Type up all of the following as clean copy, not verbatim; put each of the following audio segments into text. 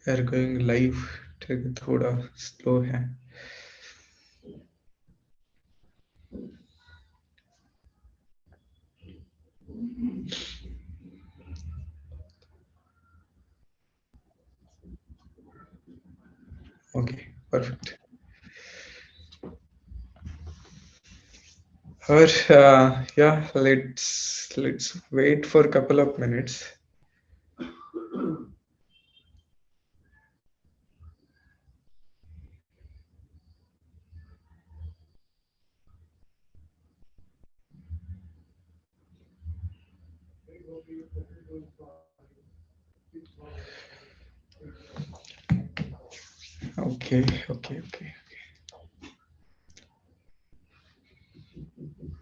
are going live थोड़ा slow है. Okay, perfect. Or yeah, let's wait for a couple of minutes. Okay.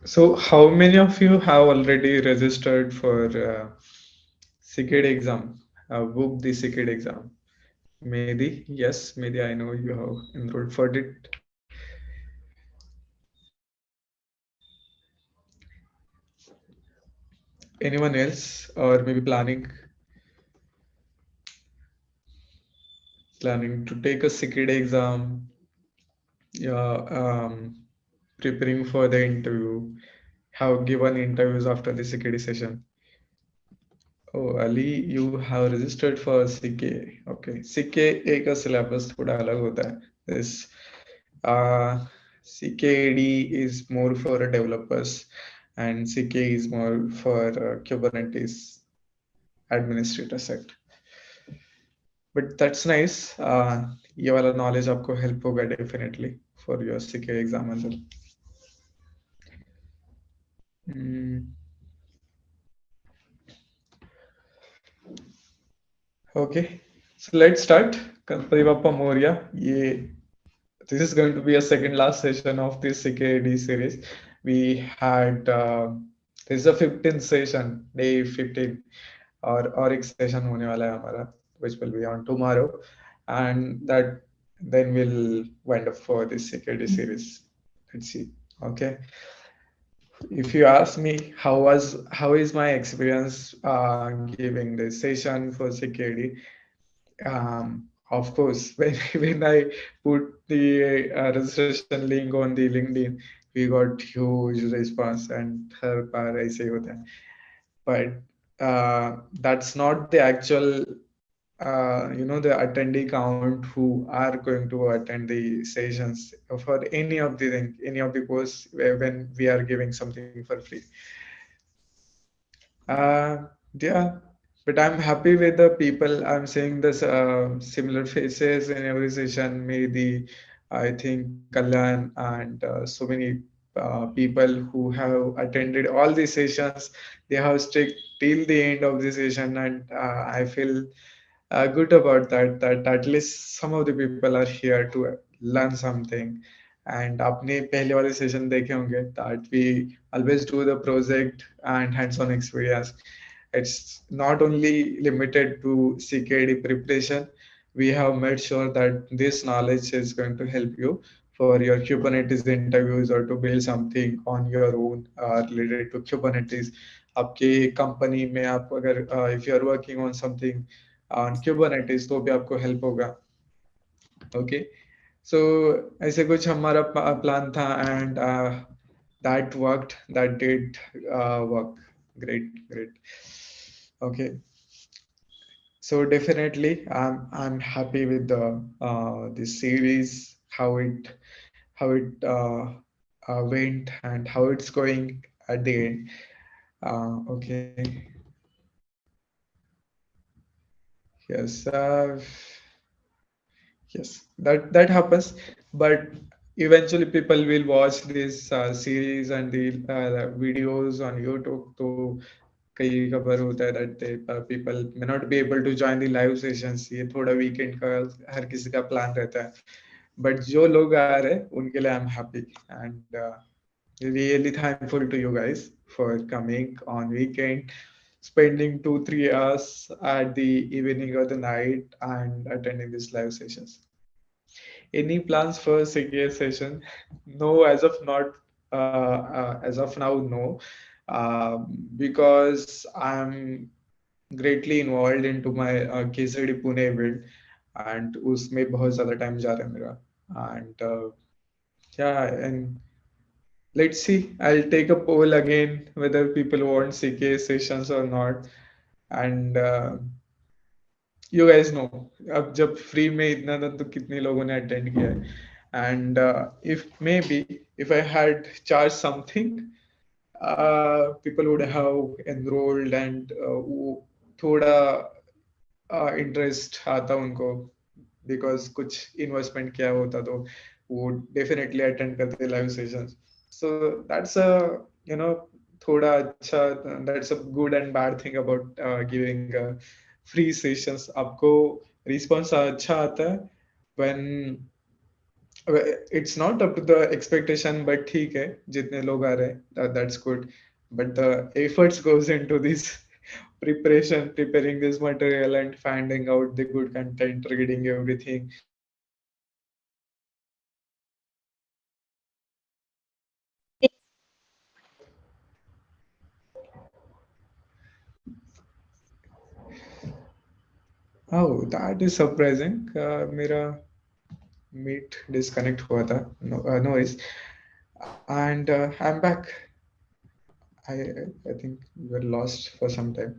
So how many of you have already registered for CKAD exam? Booked the CKAD exam? Maybe, yes, maybe I know you have enrolled for it. Anyone else, or maybe planning to take a CKAD exam? Yeah, preparing for the interview. Have given interviews after the CKAD session. Oh, Ali, you have registered for CK. Okay, CKA का syllabus थोड़ा अलग होता है. This CKAD is more for developers, and CK is more for Kubernetes administrator set. But that's nice. ये वाला knowledge आपको help होगा definitely for your CK exam as well. Hmm. Okay, so let's start. Ganpati Bappa Moria. This is going to be a second last session of this CKAD series. We had this is a 15th session, day 15, और एक session होने वाला है हमारा, which will be on tomorrow, and that then we'll wind up for this CKAD series. Let's see. Okay. If you ask me how is my experience giving this session for CKAD, of course, when I put the registration link on the LinkedIn, we got huge response and हर बार ऐसे ही होता है. But that's not the actual the attendee count who are going to attend the sessions for any of the thing, any of the course when we are giving something for free. Yeah, but I'm happy with the people. I'm seeing this similar faces in every session. Maybe I think Kalyan and so many people who have attended all the sessions. They have stuck till the end of the session, and I feel good about that. That at least some of the people are here to learn something. And आपने पहले वाले session देखे होंगे that we always do the project and hands-on experience. It's not only limited to CKD preparation. We have made sure that this knowledge is going to help you for your Kubernetes interviews or to build something on your own related to Kubernetes. आपके company में आप अगर if you are working on something on Kubernetes तो भी आपको help होगा. Okay, so ऐसे कुछ हमारा plan था and that worked. That did work. Great. Okay, so definitely I'm happy with this series, how it went and how it's going at the end. Okay, yes, yes, that happens, but eventually people will watch this series and the videos on YouTube. तो कई खबर होता है that people may not be able to join the live sessions. ये थोड़ा weekend का हर किसी का plan रहता है. But जो लोग आ रहे हैं उनके लिए I'm happy and really thankful to you guys for coming on weekend, spending 2-3 hours at the evening or the night and attending these live sessions. Any plans for CKA session? No, as of now, no, because I'm greatly involved into my KCD Pune build. and उसमें बहुत ज़्यादा time जा रहा है मेरा. And yeah, and let's see. I'll take a poll again whether people want CK sessions or not. And you guys know, अब जब free में इतना था तो कितने लोगों ने अटेंड किया है. And if maybe if I had charged something, people would have enrolled and थोड़ा इंटरेस्ट आता उनको, बिकॉज कुछ इन्वेस्टमेंट किया होता तो वो डेफिनेटली अटेंड करते live sessions. So that's a you no थोड़ा अच्छा, that's a good and bad thing about giving free sessions. आपको रिस्पॉन्स अच्छा आता है when it's not up to the expectation, but ठीक है जितने लोग आ रहे हैं that's good, but the efforts goes into this preparation, preparing this material and finding out the good content, reading everything. Oh, that is surprising. मेरा meet disconnect हुआ था, no, noise, and I'm back. I think we were lost for some time.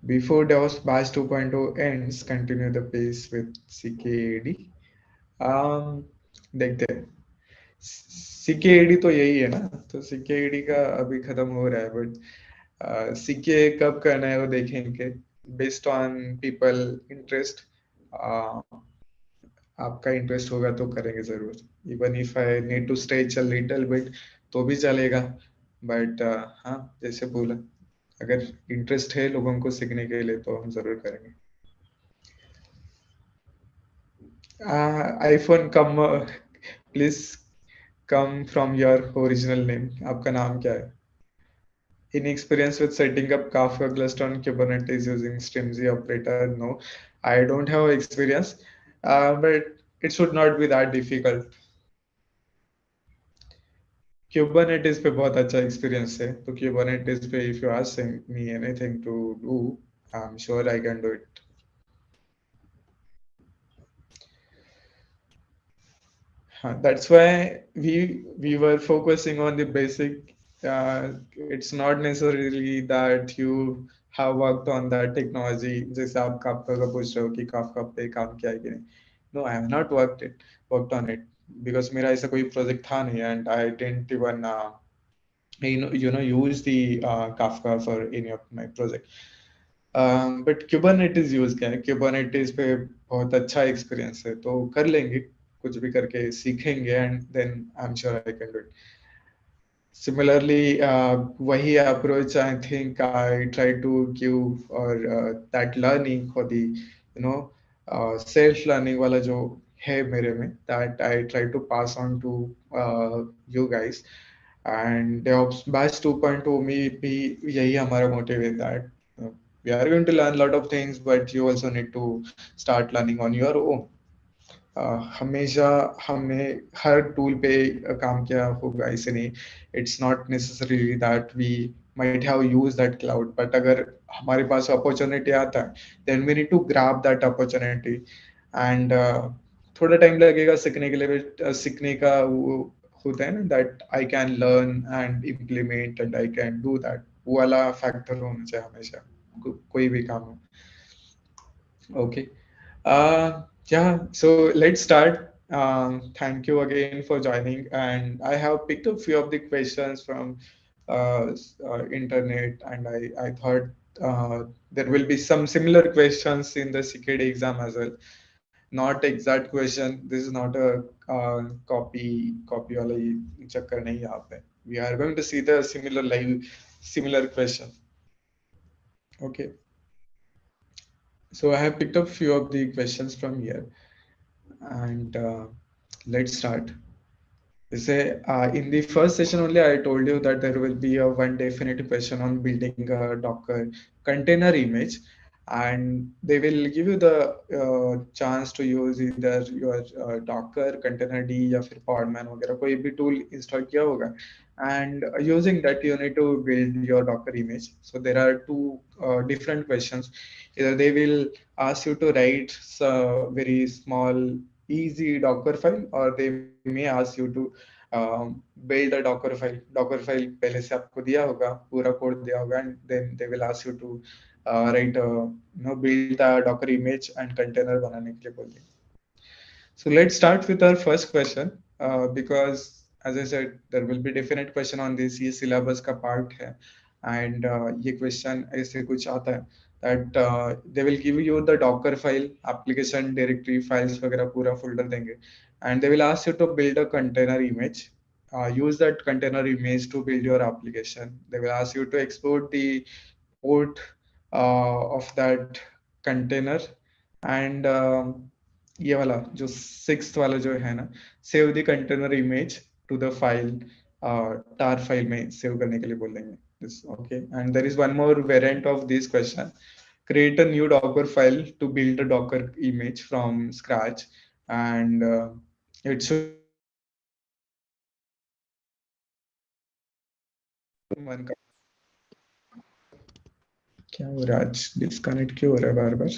Before DevOps Batch 2.0 ends, continue the pace with CKAD. देखते हैं. CKAD तो यही है ना, तो CKAD का अभी खत्म हो रहा है, बट CK कब करना है वो देखेंगे बेस्ड ऑन पीपल इंटरेस्ट. आपका इंटरेस्ट होगा तो करेंगे जरूर. Even if I need to stretch a little bit तो भी चलेगा, बट हाँ जैसे बोला, अगर इंटरेस्ट है लोगों को सीखने के लिए तो हम जरूर करेंगे. IPhone come, please come from your original name. आपका नाम क्या है? Inexperience with setting up Kafka cluster on Kubernetes using Strimzy operator? No, I don't have experience, but it should not be that difficult. Kubernetes पे बहुत अच्छा experience है, तो Kubernetes पे if you ask me anything to do, I'm sure I can do it. That's why we were focusing on the basic. It's not necessarily that you have worked on that technology. जैसे आप Kafka का पूछ रहे हो कि Kafka पे काम किया है कि नहीं. No, I have not worked on it because मेरा ऐसा कोई project था नहीं, and I didn't even use the Kafka for any of my project. But Kubernetes use किया है. Kubernetes पे बहुत अच्छा एक्सपीरियंस है, तो कर लेंगे, कुछ भी करके सीखेंगे, and then I am sure I can do it. Similarly, wahi approach I think I try to give, or that learning for the self learning wala jo hai mere mein, that I try to pass on to you guys. And DevOps Batch 2.0 में भी यही हमारा motive है, that we are going to learn a lot of things, but you also need to start learning on your own. हमेशा हमने हर tool पे काम किया होगा ऐसे नहीं. It's not necessary that we might have use that cloud, but अगर हमारे पास अपॉर्चुनिटी आता है then we need to grab that opportunity. And थोड़ा टाइम लगेगा सीखने के लिए, सीखने का वो होता है ना, that I can learn and implement and I can do that, वो वाला फैक्टर होना चाहिए हमेशा, कोई भी काम हो. Okay. Yeah, so let's start. Thank you again for joining. And I have picked up few of the questions from internet, and I thought there will be some similar questions in the CKD exam as well. Not exact question. This is not a copy वाला चक्कर नहीं है यहाँ पे. We are going to see the similar question. Okay. So I have picked up few of the questions from here, and let's start. Say, in the first session only, I told you that there will be a one definite question on building a Docker container image, and they will give you the chance to use either your Docker container D या फिर Podman वगैरह कोई भी tool install किया होगा, and using that you need to build your Docker image. So there are two different questions. Either they will ask you to write a very small easy Docker file, or they may ask you to build a Docker file. Docker file पहले से आपको दिया होगा, पूरा code दिया होगा, and then they will ask you to write build the Docker image and container बनाने के लिए बोल देंगे. So let's start with our first question, because as I said, there will be different question on this. ये syllabus का part है, and ये question ऐसे कुछ आता है that they will give you the Docker file, application directory files वगैरह पूरा folder देंगे, and they will ask you to build a container image. Use that container image to build your application. They will ask you to export the port of that container, and ये वाला जो sixth वाला जो है ना, save the container image to the file, tar file में save करने के लिए बोल देंगे. This okay, and there is one more variant of this question. Create a new Docker file to build a Docker image from scratch, and it should one का. क्या हो रहा है आज, डिस्कनेक्ट क्यों हो रहा है बार बार?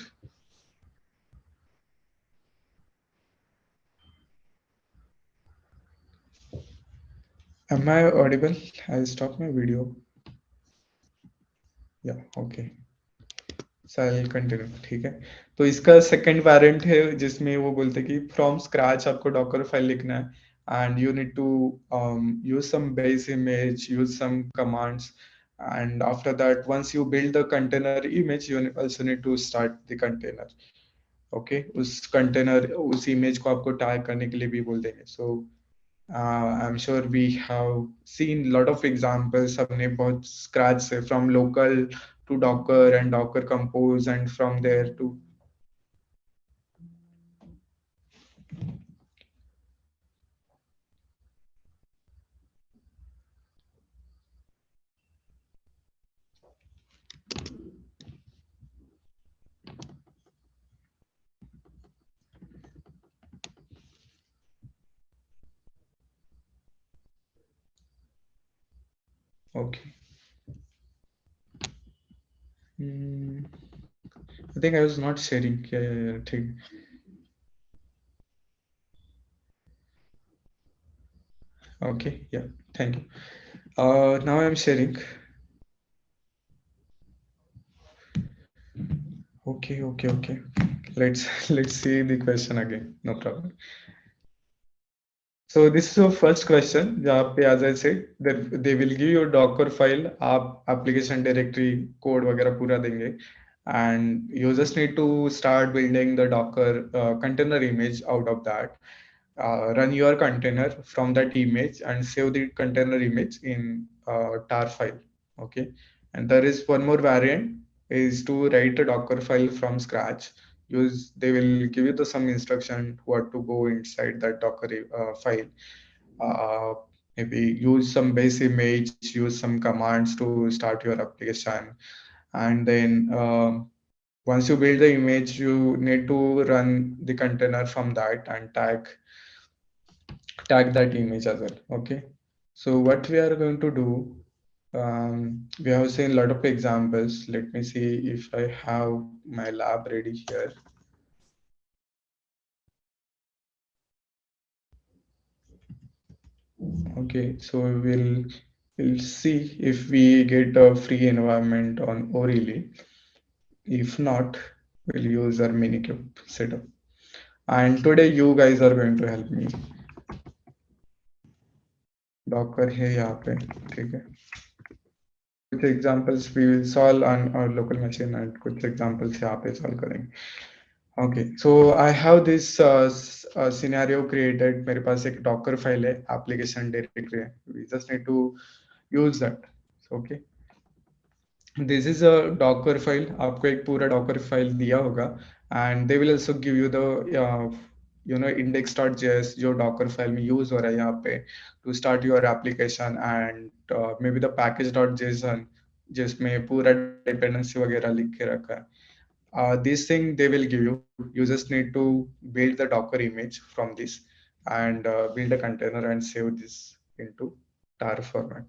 Am I audible? I'll stop my video. Yeah, okay. Cell continue, ठीक है. तो इसका सेकंड वेरिएंट है जिसमें वो बोलते हैं कि फ्रॉम स्क्रैच आपको डॉकर फाइल लिखना है, and you need to use some base image, use some commands, and after that once you build the container image you also need to start the container. Okay, उस container उस image को आपको tag करने के लिए भी बोल देंगे. सो I'm sure we have seen lot of examples. हमने बहुत scratch से from local to Docker and Docker Compose, and from there to okay. Hmm, I think I was not sharing. Yeah, ठीक. Okay, yeah, thank you. Now I'm sharing. Okay. Let's let's see the question again. No problem. So this is your first question. जहाँ पे as I said, they will give you a Docker file. आप application directory code वगैरह पूरा देंगे, and you just need to start building the Docker container image out of that. Run your container from that image and save the container image in tar file. Okay, and there is one more variant is to write a Docker file from scratch. Use They will give you the some instruction what to go inside that Docker file. Uh, Maybe use some base image, use some commands to start your application, and then once you build the image, you need to run the container from that and tag that image as well. Okay, so what we are going to do, we have seen a lot of examples. Let me see if I have my lab ready here. Okay, so we'll see if we get a free environment on O'Reilly. If not, we'll use our minikube setup. And today you guys are going to help me. Docker है यहाँ पे, ठीक है. कुछ examples we will solve on our local machine, and कुछ examples यहाँ पे solve करेंगे. Okay, so I have this scenario created. मेरे पास एक Docker file है, application directory है. We just need to use that. Okay. This is a Docker file. आपको एक पूरा Docker file दिया होगा, and they will also give you the index.js जो Docker file में use हो रहा है यहाँ पे to start your application, and maybe the package.json जिसमें पूरा dependency वगैरह लिख के रखा है. This thing they will give you. You just need to build the Docker image from this, and build a container and save this into. tar format.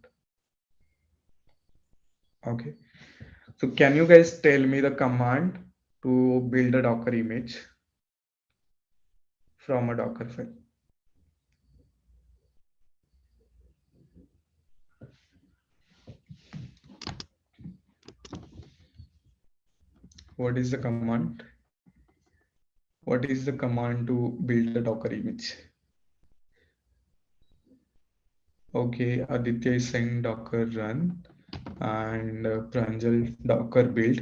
Okay. So can you guys tell me the command to build a Docker image from a Docker file? What is the command? What is the command to build a Docker image? Okay, Aditya is saying Docker run and Pranjal Docker build.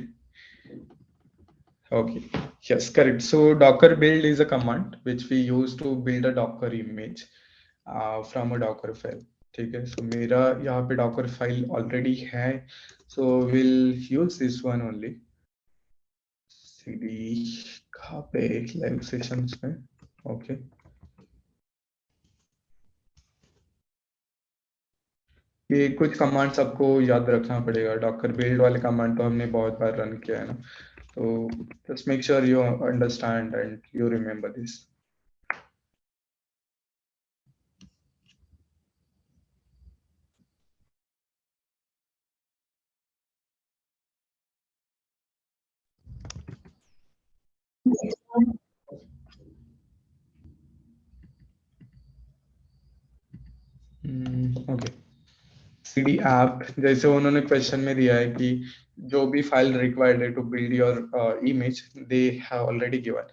Okay, yes, correct. So Docker build is a command which we use to build a Docker image from a Docker file. ठीक है, so मेरा यहाँ पे Docker file already है, so we'll use this one only. cd कहाँ पे live sessions में? Okay. ये कुछ कमांड्स आपको याद रखना पड़ेगा. डॉकर बिल्ड वाले कमांड तो हमने बहुत बार रन किया है ना, तो just make sure you understand and you remember this. Okay. cd app जैसे उन्होंने क्वेश्चन में दिया है कि जो भी फाइल रिक्वायर्ड है to build your image they have already given.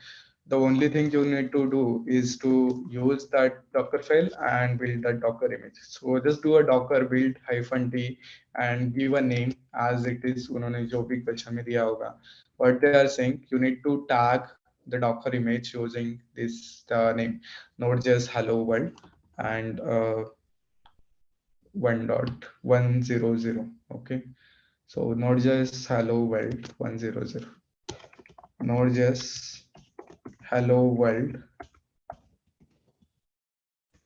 The only thing you need to do is to use that Docker file and build that Docker image. So just do a Docker build -t and give a name as it is. उन्होंने जो भी question में दिया होगा. What they are saying, you need to tag the Docker image using this name, not just hello world and 1.100. Okay, so not just hello world 100, not just hello world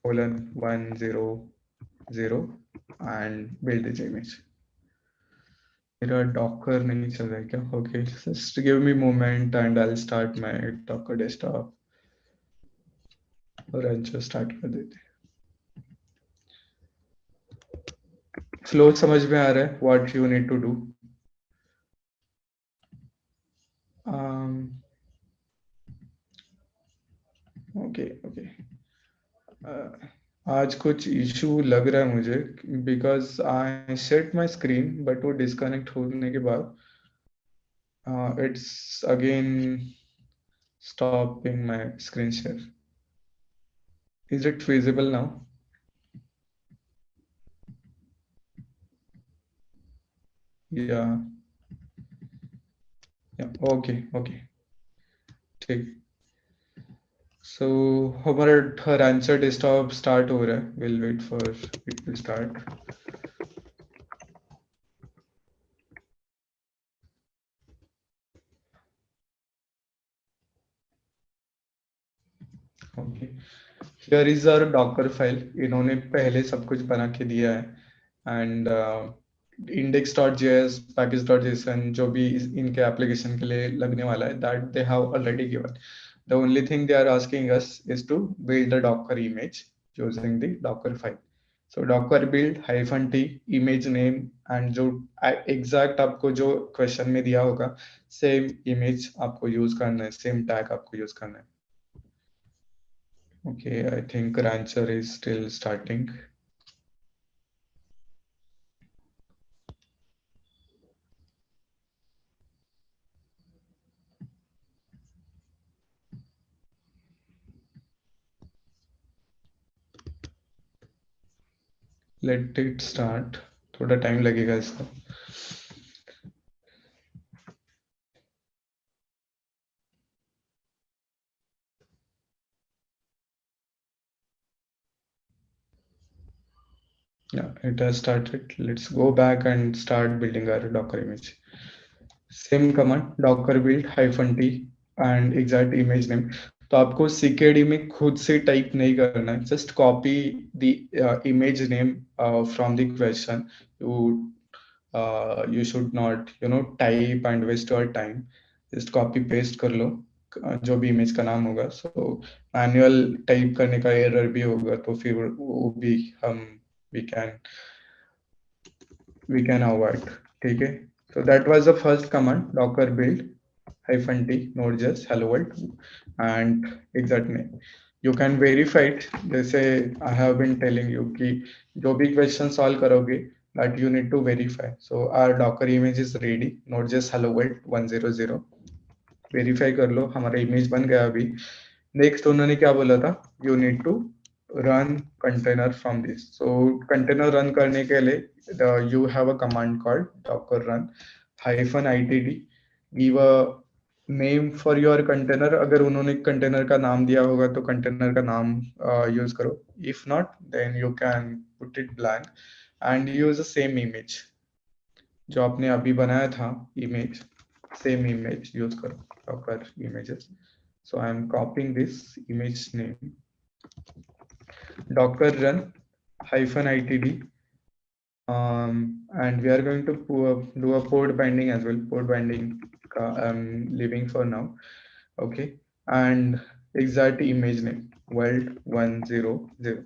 colon 100 and build this image. मेरा docker नहीं चल रहा है क्या? Okay, just give me a moment and I'll start my docker desktop और अच्छा start कर देते. Flow समझ में आ रहा है? What you need to do? Okay, okay. आज कुछ इशू लग रहा है मुझे because I set my screen but वो डिस्कनेक्ट होने के बाद it's again stopping my screen share. Is it feasible now? या ओके ओके ठीक. सो हमारा आंसर डेस्कटॉप स्टार्ट हो रहा है. Will wait for it to start. Okay, here is our Docker file. इन्होंने पहले सब कुछ बना के दिया है एंड index.js package.json जो भी इनके एप्लीकेशन के लिए लगने वाला है that they have already given. The only thing they are asking us is to build a docker image using the docker file. So docker build -t image name and जो exact आपको जो question में दिया होगा same image आपको use करना है, same tag आपको यूज करना है. Okay, I think Rancher is still starting. Let it start. थोड़ा टाइम लगेगा इसका. Yeah, it has started. Let's go back and start building our Docker image. Same command, docker build -t and exact image name. तो आपको CKAD में खुद से type नहीं करना है. Just copy the image name from the question. You should not type and waste your time. Just copy paste कर लो जो भी इमेज का नाम होगा. So मैनुअल टाइप करने का एरर भी होगा तो फिर वो भी हम we can avoid. ठीक है? So that was the first command, docker build -t node.js hello world and exact name. You can verify it. जैसे I have been telling you कि जो भी question solve करोगे that you need to verify. So our docker image is ready. node.js hello world 100. Verify कर लो, हमारा image बन गया अभी. नेक्स्ट उन्होंने क्या बोला था, you need to run container from this. So container run करने के लिए you have a command called docker run -itd. Give a name for your container. अगर उन्होंने कंटेनर का नाम दिया होगा तो कंटेनर का नाम यूज करो. If not then you can put it blank and use the same image जो आपने अभी बनाया था. Image same image use karo, docker images. So I am copying this image name, docker run -itd, and we are going to do a port binding as well. Port binding I'm leaving for now. Okay, and exact image name world 100.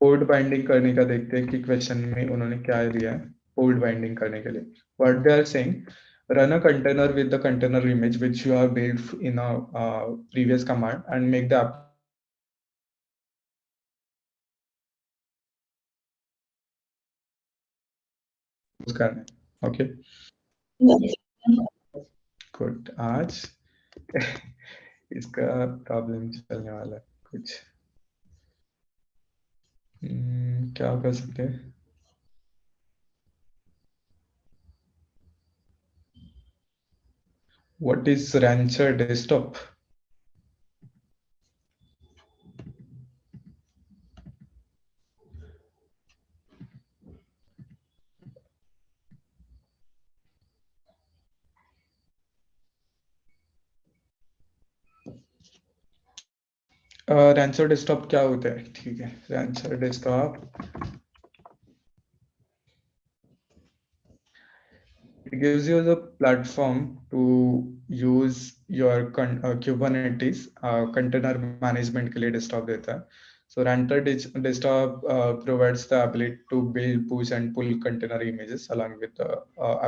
Port binding करने का देखते हैं कि question में उन्होंने क्या दिया है. पोर्ट बाइंडिंग करने के लिए what they are saying, run a container with the container image which you have built in a previous command and make the application run on that container. Use करना है. Okay good. आज इसका problem चलने वाला है कुछ. क्या कर सकते हैं. What is Rancher desktop? Rancher desktop क्या होता है. ठीक है, Rancher desktop it gives you the platform to use your Kubernetes container management के लिए desktop देता है. So Rancher desktop provides the ability to build, push and pull container images along with the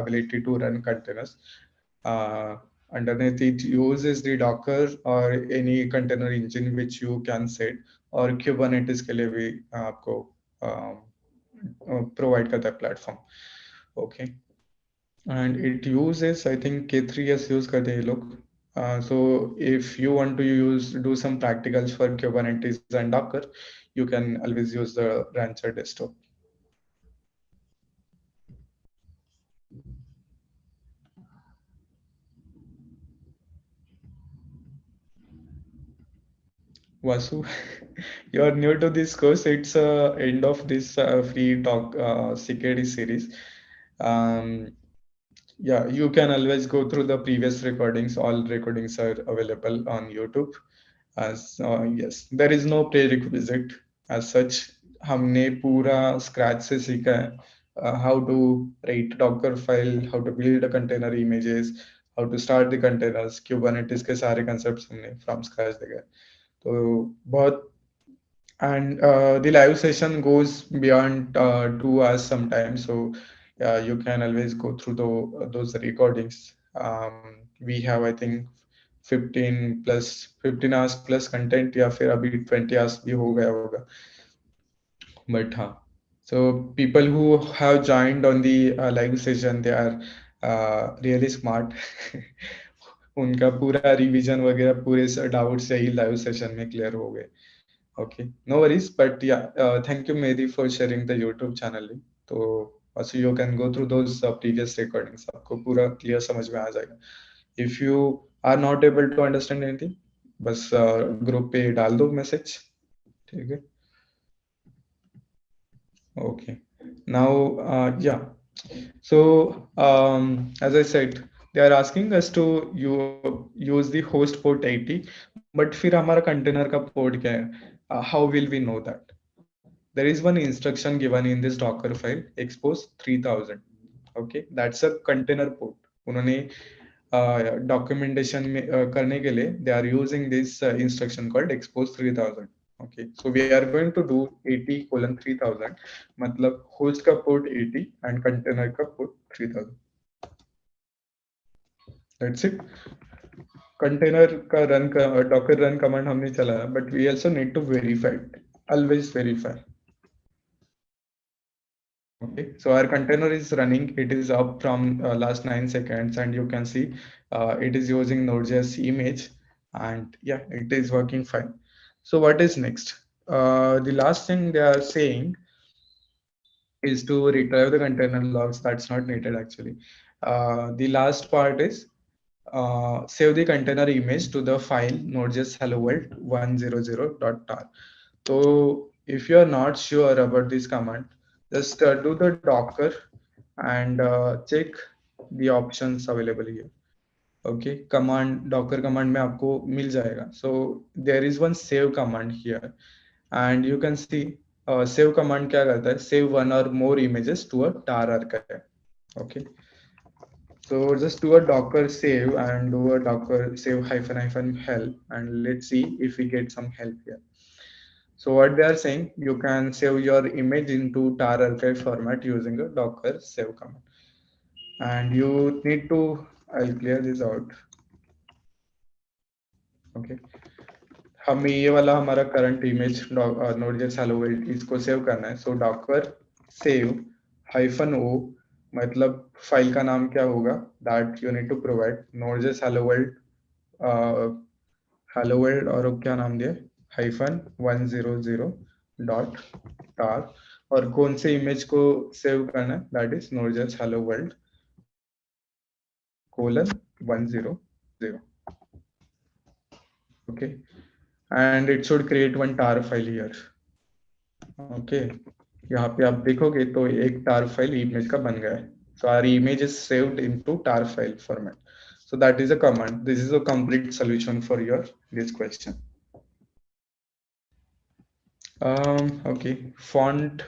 ability to run containers. Underneath it uses the Docker or any container engine which you can set, और Kubernetes के लिए भी आपको provide करता है platform. Okay. And it uses, I think K3s use करते हैं ये लोग. So if you want to do some practicals for Kubernetes and Docker, you can always use the Rancher desktop. Vasu, you are new to this course. It's end of this free talk CKAD series. Yeah, you can always go through the previous recordings. All recordings are available on YouTube. As yes, there is no prerequisite as such. हमने पूरा scratch से सीखा है. How to write Dockerfile, how to build a container images, how to start the containers, Kubernetes के सारे concepts हमने from scratch देखा है. तो बहुत. And the live session goes beyond 2 hours sometimes, so you can always go through those recordings. We have, I think, 15 hours plus content, या फिर अभी 20 hours भी हो गया होगा. But हाँ, so people who have joined on the live session, they are really smart. उनका पूरा रिवीजन वगैरह पूरे डाउट्स यही लाइव सेशन में क्लियर हो गए. Okay, no worries, but yeah, thank you Mehdi for sharing the YouTube channel link. तो also you can go through those previous recordings. आपको पूरा clear समझ में आ जाएगा. If you are not able to understand anything, बस group पे डाल दो message. ठीक है. Okay. Now, yeah. So as I said, they are asking us to use the host port 80, but फिर हमारा container का port क्या है? How will we know that? There is one instruction given in this Docker file, expose 3000. Okay, that's a container port. उन्होंने documentation में करने के लिए they are using this instruction called expose 3000. Okay, so we are going to do 80:3000, मतलब host का port 80 and container का port 3000. That's it. Container का run का docker run command हमने चलाया, but we also need to verify it. Always verify. Okay, so our container is running. It is up from last 9 seconds, and you can see it is using Node.js image, and yeah, it is working fine. So what is next? The last thing they are saying is to retrieve the container logs. That's not needed actually. The last part is save the container image to the file node.js hello world 100.tar. So if you are not sure about this command, just do the docker and check the options available here. Okay, command docker command में आपको मिल जाएगा. So there is one save command here, and you can see save command क्या करता है? Save one or more images to a tar archive. Okay, so just do a docker save and do a docker save hyphen hyphen help, and let's see if we get some help here. So what they are saying, you can save your image into tar archive format using a docker save command, and you need to, I'll clear this out. Okay, हमें ये वाला हमारा current image नोड.js hello world इसको save करना है. So Docker save hyphen O, मतलब file का नाम क्या होगा, that you need to provide node.js hello world और क्या नाम दिया, हाइफन 100.tar, और कौन से इमेज को सेव करना है, that is node.js hello world :100. Okay, and it should create one tar file here. Okay, यहाँ पे आप देखोगे तो एक tar file image का बन गया है. So our image is saved into tar file format. So that is a command. This is a complete solution for your this question. Okay, font,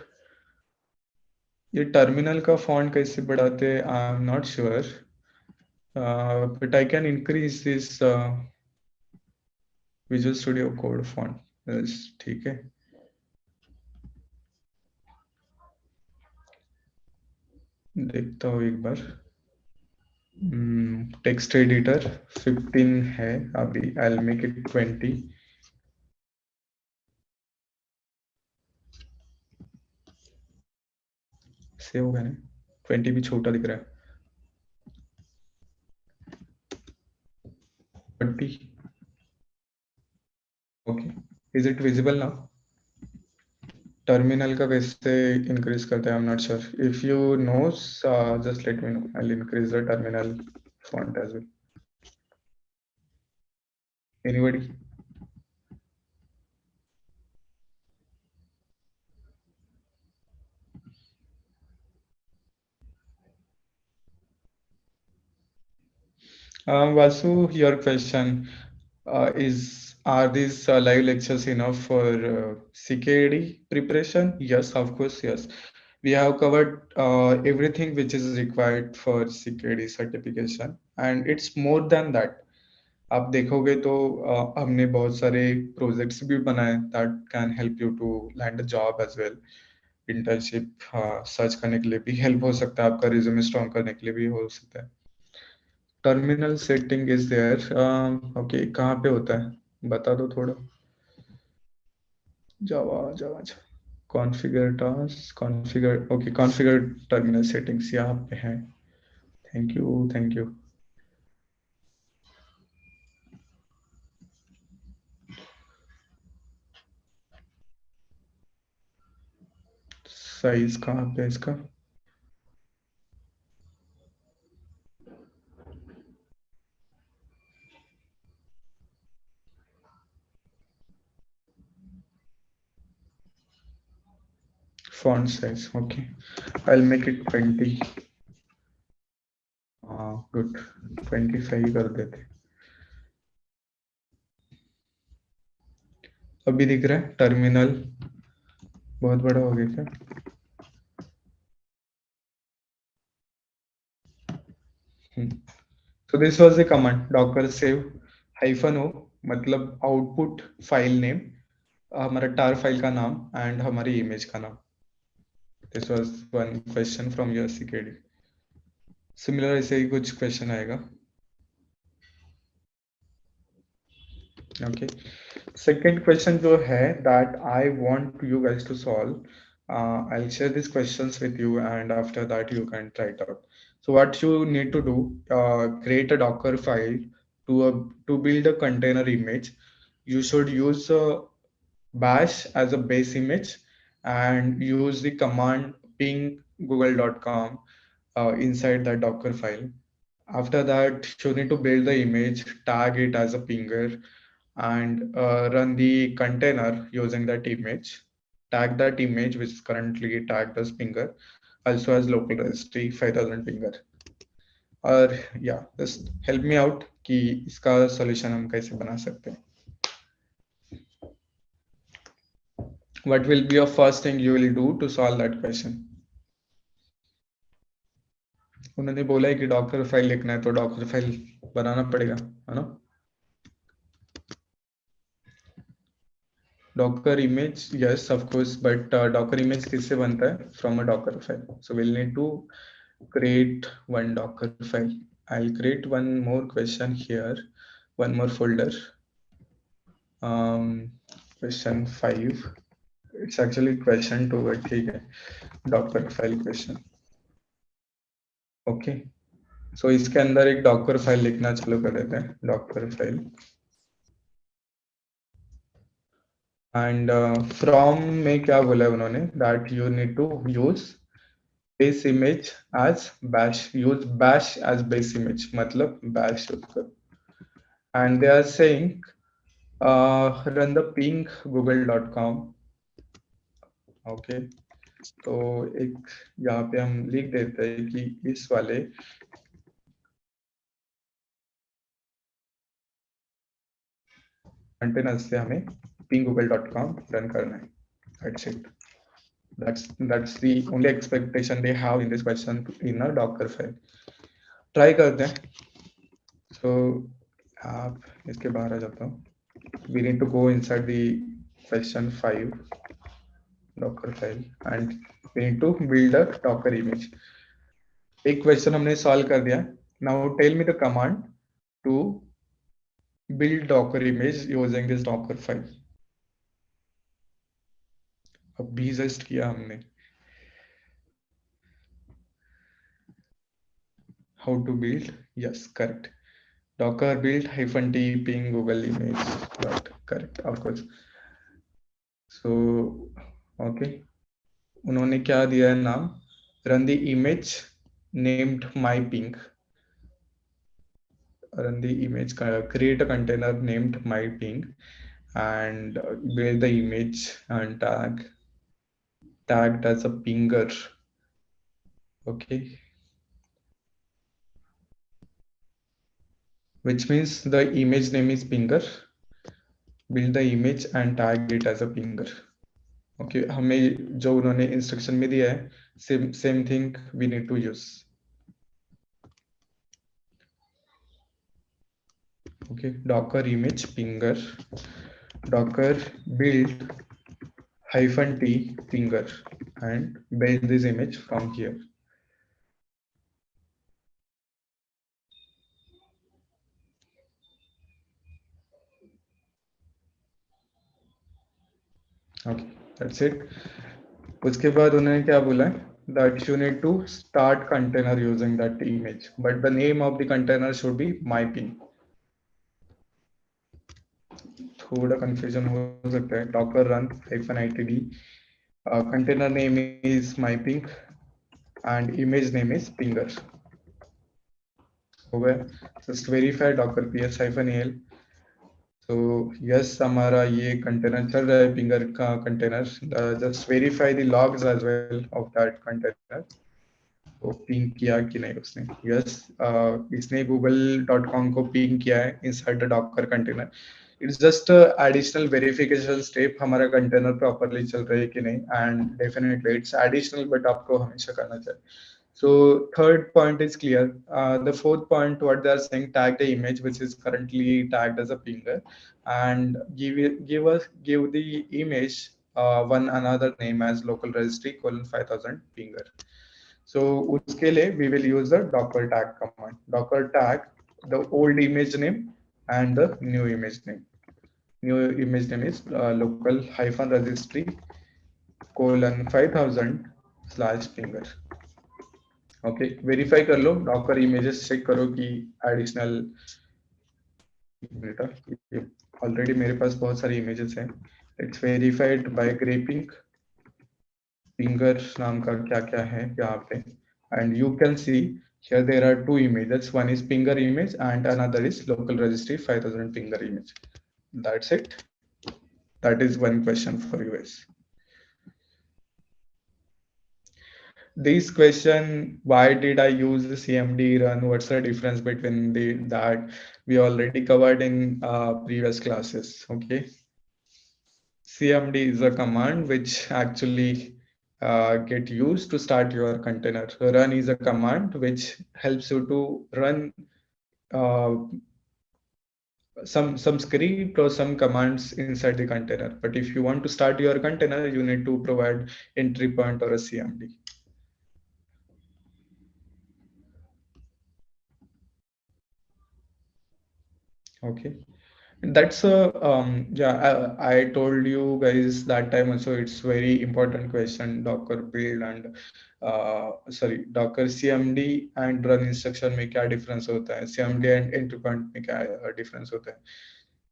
ये terminal का font कैसे बढ़ाते हैं? I'm not sure, but I can increase this Visual Studio Code font. Yes, ठीक है. देखता हूँ एक बार. टेक्स्ट एडिटर 15 है अभी. I'll make it 20. सेव हो गया ना. 20 भी छोटा दिख रहा है. 20. Okay, is it visible now? Terminal का कैसे इंक्रीज करते हैं? I'm not sure. If you know, just let me know. I'll increase the terminal font as well. Anybody? Vasu, your question is, are these live lectures enough for CKAD preparation? Yes, of course, yes. We have covered everything which is required for CKAD certification, and it's more than that. आप देखोगे तो हमने बहुत सारे projects भी बनाए that can help you to land a job as well. Internship search करने के लिए भी हेल्प हो सकता है, आपका रिज्यूमे स्ट्रॉन्ग करने के लिए भी हो सकता है. Terminal setting is there. Okay, कहाँ पे होता है बता दो थोड़ा. Java Java configure task configure. Okay, configure terminal settings यहाँ पे है. Thank you, thank you. Size कहाँ पे इसका? font size. Okay, I'll make it 20. Good. 25 कर देते. अभी दिख रहा है टर्मिनल बहुत बड़ा हो गया क्या? So this was the command docker save -o, मतलब output file name हमारा tar फाइल का नाम एंड हमारी इमेज का नाम. This was one question from your CKD. Similar ऐसे ही कुछ क्वेश्चन आएगा. ओके. सेकेंड क्वेश्चन जो है that I want you guys to solve. I'll share these questions with you, and after that you can try it out. So what you need to do, create a Docker file to build a container image. You should use bash as a base image and use the command ping google.com inside that Docker file. After that, you need to build the image, tag it as a pinger, and run the container using that image. Tag that image, which is currently tagged as pinger, also as local registry 5000 pinger. और या just help me out कि इसका solution हम कैसे बना सकते हैं. What will be your first thing you will do to solve that question? उन्होंने बोला है कि डॉकर फाइल लिखना है तो डॉकर फाइल बनाना पड़ेगा, है ना? Docker image, yes, of course, but Docker image किससे बनता है? From a Docker file. So we'll need to create one Docker file. I'll create one more question here, one more folder. Question 5. It's actually question 2, but ठीक है. Docker file question. Okay. So इसके अंदर एक Docker file लिखना चालू कर देते हैं. Docker file. And from में क्या बोला है उन्होंने? That you need to use base image as bash. Use bash as base image. मतलब bash use करो. And they are saying run the ping google.com. Okay. तो एक यहाँ पे हम लिख देते हैं कि इस वाले कंटेनर से हमें pinggoogle.com रन करना है. That's it. That's the only expectation they have in this question in a Docker file. Try करते हैं. So आप इसके बाहर आ जाता हूँ. We need to go inside the question 5 Docker file and we need to build a Docker image. एक question हमने solve कर दिया. Now tell me the command to build Docker image using this Docker file. अब भी just किया हमने. How to build? Yes, correct. Docker build -t ping Google image. Dot, correct, of course. So, okay. उन्होंने क्या दिया है नाम? Run the image named myping. Run the image, create a container named myping and build the image and tagged as a pinger. Okay. Which means the image name is pinger. Build the image and tag it as a pinger. Okay, हमें जो उन्होंने instruction में दिया है same thing we need to use. Okay, Docker image pinger, Docker build -t pinger and build this image from here. Okay, that's it. उसके बाद उन्होंने क्या बोला है? That you need to start container using that image, but the name of the container should be myping. थोड़ा confusion हो सकता है. Docker run -itd. Container name is myping and image name is pinger. हो गया. Just verify docker ps-al. So yes, हमारा ये container चल रहा है, पिंगर का container. Just verify the logs as well of that container. तो पिंग किया कि नहीं उसने? Yes, इसने google.com को पिंग किया है inside the docker container. It's just a additional verification step. हमारा कंटेनर प्रॉपरली चल रहा है कि नहीं, and definitely it's additional, but आपको हमेशा करना चाहिए. So third point is clear. The fourth point, what they are saying, tag the image which is currently tagged as a pinger, and give the image one another name as local registry colon 5000 pinger. So उसके लिए we will use the docker tag command. Docker tag the old image name and the new image name. New image name is local hyphen registry colon 5000 slash pinger. Okay verify कर लो Docker images check करो कि additional एक minute ये already मेरे पास बहुत सारी images हैं it's verified bye ग्रेपिंग finger नाम का क्या क्या है यहाँ पे and you can C here there are two images, one is pinger image and another is local registry 5000 pinger image. That's it. That is one question for you guys. This question, why did I use the CMD run? What's the difference between that we already covered in previous classes? Okay, CMD is a command which actually get used to start your container. Run is a command which helps you to run uh, some script or some commands inside the container. But if you want to start your container, you need to provide entry point or a CMD. Okay. That's a yeah. I told you guys that time also. It's very important question. Docker build and sorry, Docker CMD and run instruction में क्या difference होता है? CMD and entry point में क्या difference होता है?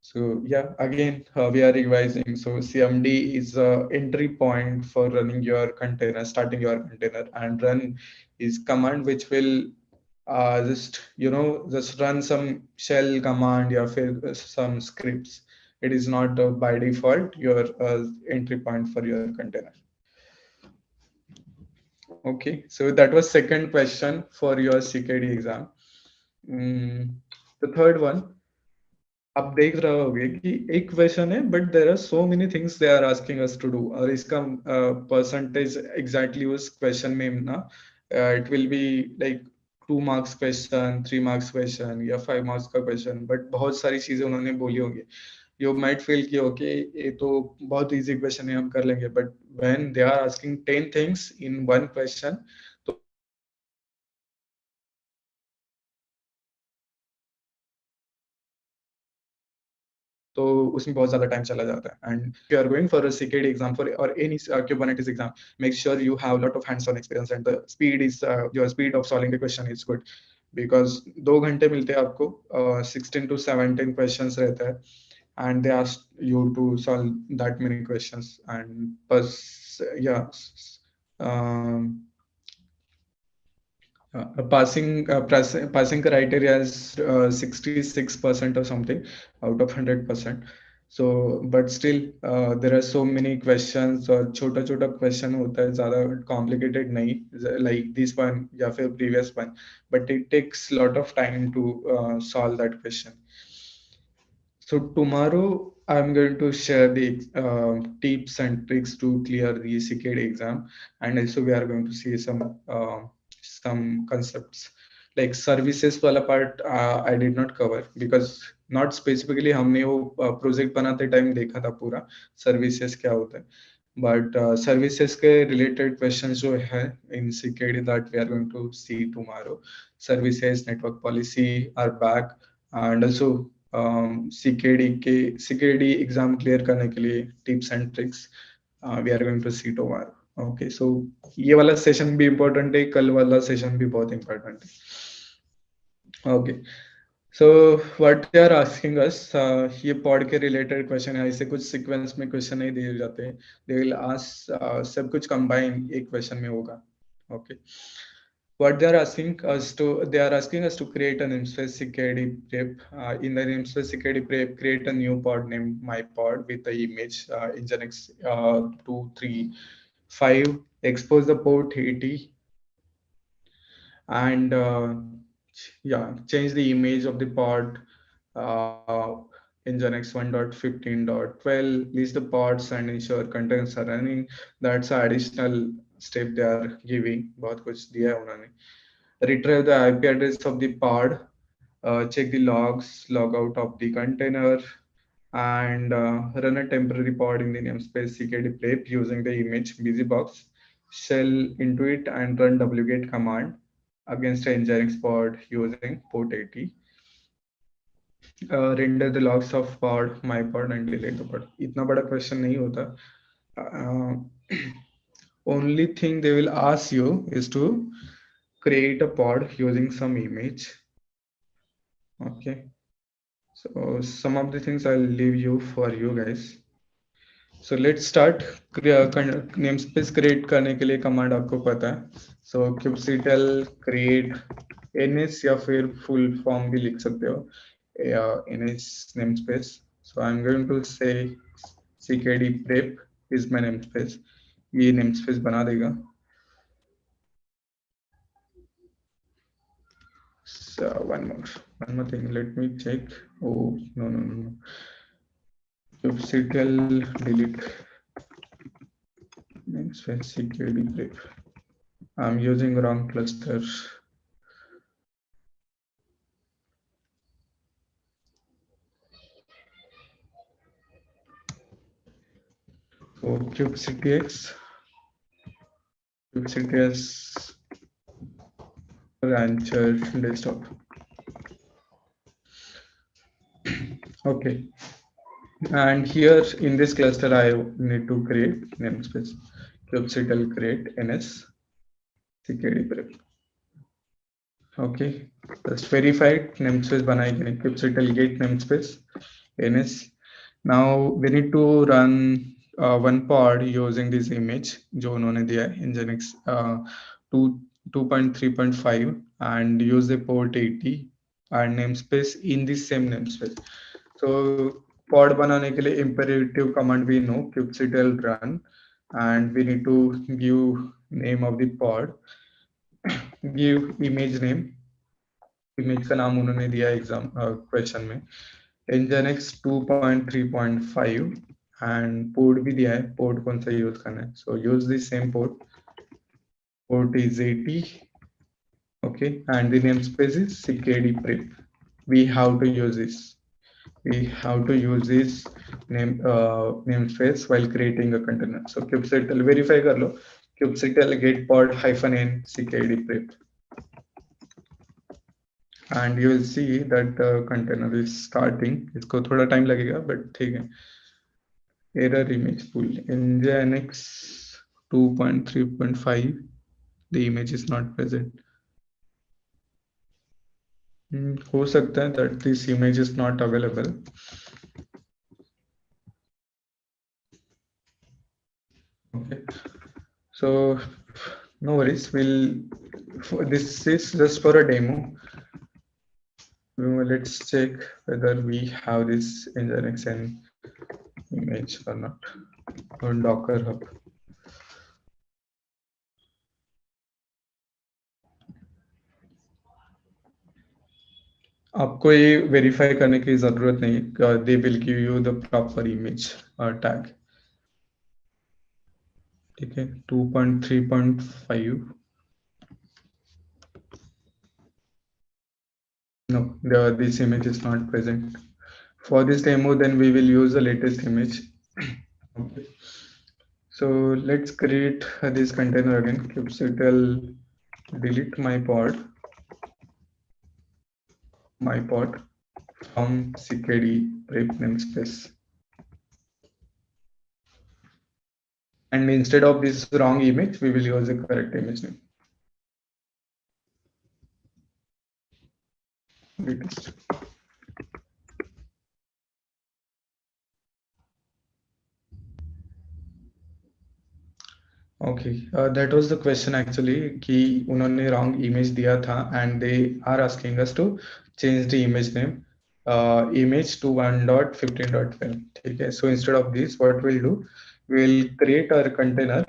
So yeah, again we are revising. So CMD is a entry point for running your container, starting your container, and run is command which will just just run some shell command or some scripts. It is not by default your entry point for your container. Okay, so that was second question for your CKD exam. The third one, आप देख रहे होगे कि एक question है but there are so many things they are asking us to do और इसका percentage exactly उस क्वेश्चन में ना it will be like 2 marks question 3 marks question या 5 मार्क्स का क्वेश्चन बट बहुत सारी चीजें उन्होंने बोली होंगी यू माइट फील कि ओके ये तो बहुत इजी क्वेश्चन है हम कर लेंगे but when they are asking 10 things in one question तो तो उसमें बहुत ज्यादा टाइम चला जाता है and you are going for a CKD exam for और any Kubernetes exam make sure you have a lot of hands on experience and the speed is your speed of solving the question is good because 2 घंटे मिलते हैं आपको 16 to 17 questions रहता है and they ask you to solve that many questions and bus yeah passing criteria is 66% or something out of 100%. So, but still, there are so many questions और छोटा छोटा question होता है ज़्यादा complicated नहीं like this one या फिर previous one, but it takes lot of time to solve that question. So tomorrow I'm going to share the tips and tricks to clear the CKD exam, and also we are going to see some concepts like services वाला part I did not cover because not specifically हमने वो project बनाते time देखा था पूरा services क्या होता है but services के related questions जो है in CKD that we are going to see tomorrow. Services network policy are back and also CKD exam clear करने के लिए tips and tricks we are going to see tomorrow okay so ये वाला session भी important है कल वाला session भी बहुत इम्पोर्टेंट है okay so what they are asking us ये पॉड के रिलेटेड क्वेश्चन है ऐसे कुछ सीक्वेंस में क्वेश्चन नहीं दिए जाते दे विल आस्क सब कुछ कंबाइन एक क्वेश्चन में होगा okay what they are asking us to create an namespace CKD prep. In the namespace CKD prep, create a new pod named mypod with the image nginx 235, expose the port 80, and yeah, change the image of the pod uh, nginx 1.15.12, list the pods and ensure containers are running. That's additional step they are giving. बहुत कुछ दिया है उन्होंने. Retrieve the IP address of the pod, check the logs, log out of the container, and run a temporary pod in the namespace CKD prep using the image busybox shell into it and run wget command against the nginx pod using port 80. Render the logs of pod, my pod, and delete the pod. इतना बड़ा question नहीं होता. Only thing they will ask you is to create a pod using some image. Okay. So some of the things I'll leave you for you guys. So let's start. Namespace create करने के लिए command आपको पता है. So kubectl create ns या फिर full form भी लिख सकते हो. ns namespace. So I'm going to say CKD prep is my namespace. ये namespace बना देगा. So one more thing. Let me check. Oh no. Kubectl delete namespace CKD prep. I'm using wrong cluster. So kubectx rancher desktop. Okay, and here in this cluster I need to create namespace kubectl create ns CKD prep. Okay, just verified namespace बनाई कि नहीं. Kubectl get namespace ns. Now we need to run one pod using this image जो उन्होंने दिया है nginx 2.3.5 and use the port 80 and namespace in this same namespace. So pod बनाने के लिए imperative command we know kubectl run and we need to give name of the pod, give image name. Image का नाम उन्होंने दिया exam question में nginx 2.3.5 and port भी दिया है. port कौन सा यूज करना है. So use the same port is 80. Okay, and the namespace is CKD prep. We have to use this namespace while creating a container. So kubectl verify कर लो. kubectl get pod -n CKD prep and you will see that the container is starting. इसको थोड़ा time लगेगा but ठीक है. Error image pool nginx 2.3.5. The image is not present. हो सकता है that this image is not available. Okay, so no worries. This is just for a demo. Let's check whether we have this nginx image or not on Docker Hub. आपको ये verify करने की जरूरत नहीं. They will give you the proper image tag. ठीक है. 2.3.5. No, this image is not present. For this demo, then we will use the latest image. Okay. So let's create this container again. kubectl delete my pod from CKD prep namespace. And instead of this wrong image, we will use the correct image name. Latest. Okay, that was the question actually कि उन्होंने wrong image दिया था and they are asking us to change the image name image to 1.15.12. ठीक है. So instead of this, what we'll do, we'll create our container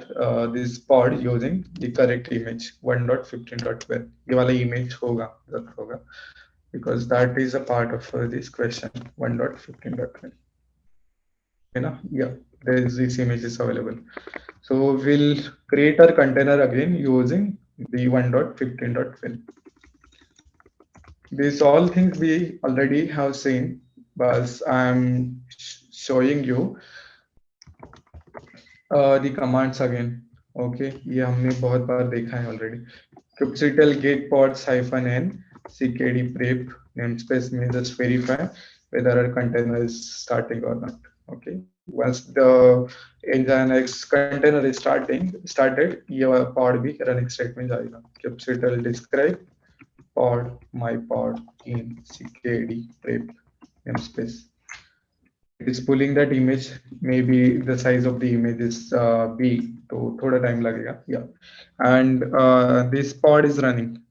this pod using the correct image 1.15.12. ये वाला image होगा because that is a part of this question 1.15.12. है ना. Yeah. this image is available. So we'll create our container again using the 1.15.12. These all things we already have seen, but I'm showing you the commands again. Okay, ये हमने बहुत बार देखा है already. Kubectl git pods -n CKD prep namespace में just verify whether our container is starting or not. Okay, once the nginx container is started, your pod भी running state में जाएगा. Kubectl describe pod my pod in CKD prep namespace. It is pulling that image. Maybe the size of the image is big, तो थोड़ा time लगेगा. Yeah, and this pod is running.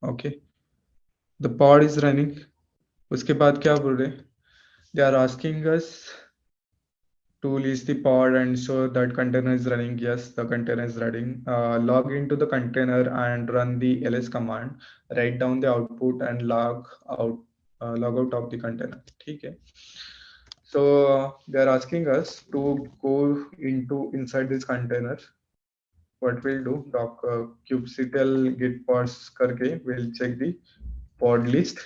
Okay, the pod is running. उसके बाद क्या बोल रहे? They are asking us to list the pod and show that container is running. Yes, the container is running. Log into the container and run the ls command. Write down the output and log out of the container. ठीक है. So they are asking us to go inside this container. What we'll do, kubectl git pods करके we'll check the pod list,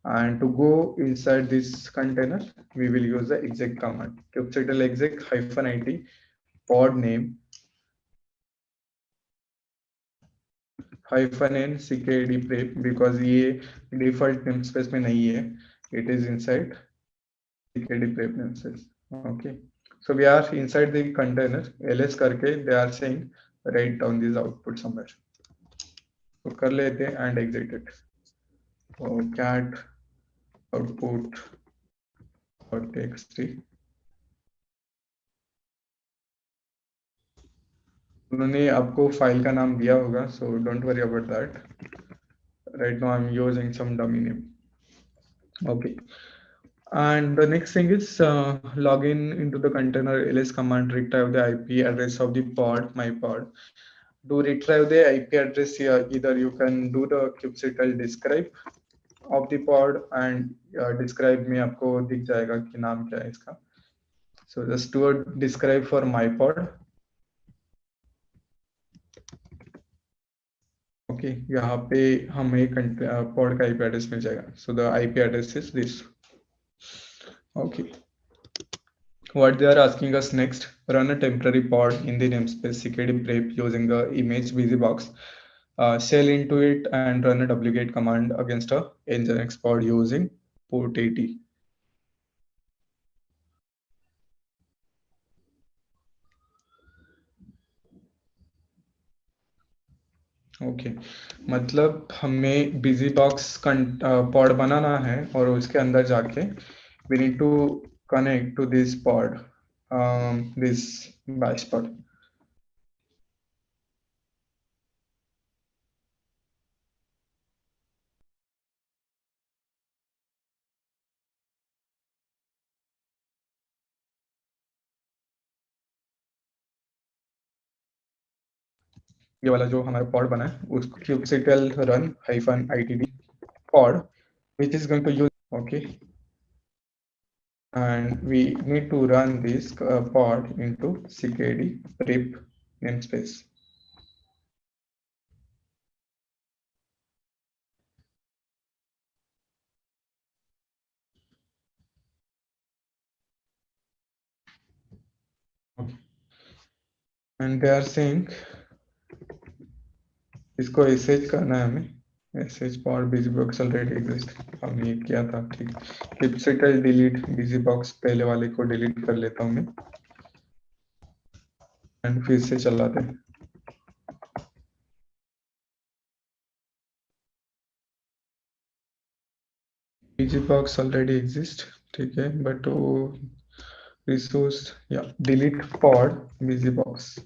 and to go inside this container we will use the exec command. Kubectl exec -it pod name -n CKD prep, because ये default namespace में नहीं है, it is inside CKD prep namespace. Okay, so we are inside the container. ls करके they are saying write down this output somewhere. तो कर लेते हैं and exit it. So cat output or txt. उन्होंने आपको फाइल का नाम दिया होगा, so don't worry about that. Right now I'm using some dummy name. Okay. And the next thing is login into the container ls command, retrieve the IP address of the pod, my pod. To retrieve the IP address here, either you can do the kubectl describe of the pod, and describe में आपको दिख जाएगा कि नाम क्या है इसका. So just do a describe for my pod. Okay, यहाँ पे हमें pod का IP address मिल जाएगा. So the IP address is this. Okay. What they are asking us next, run a temporary pod in the namespace CKD prep using the image busybox. Shell into it and run a wget command against a nginx pod using port 80. Okay, मतलब हमें busy box pod बनाना है और उसके अंदर जाके we need to connect to this pod, this bash pod. ये वाला जो हमारा pod बना है उसको kubectl run -itd pod which is going to use. Okay, and we need to run this pod into CKD prep namespace. Okay. And they are saying इसको sh करना है हमें. sh pod busybox already exist, हमने किया था. ठीक, kubectl delete busybox पहले वाले को डिलीट कर लेता हूँ मैं एंड फिर से चलाते हैं. busybox already exist, ठीक है, but वो resource या delete pod busybox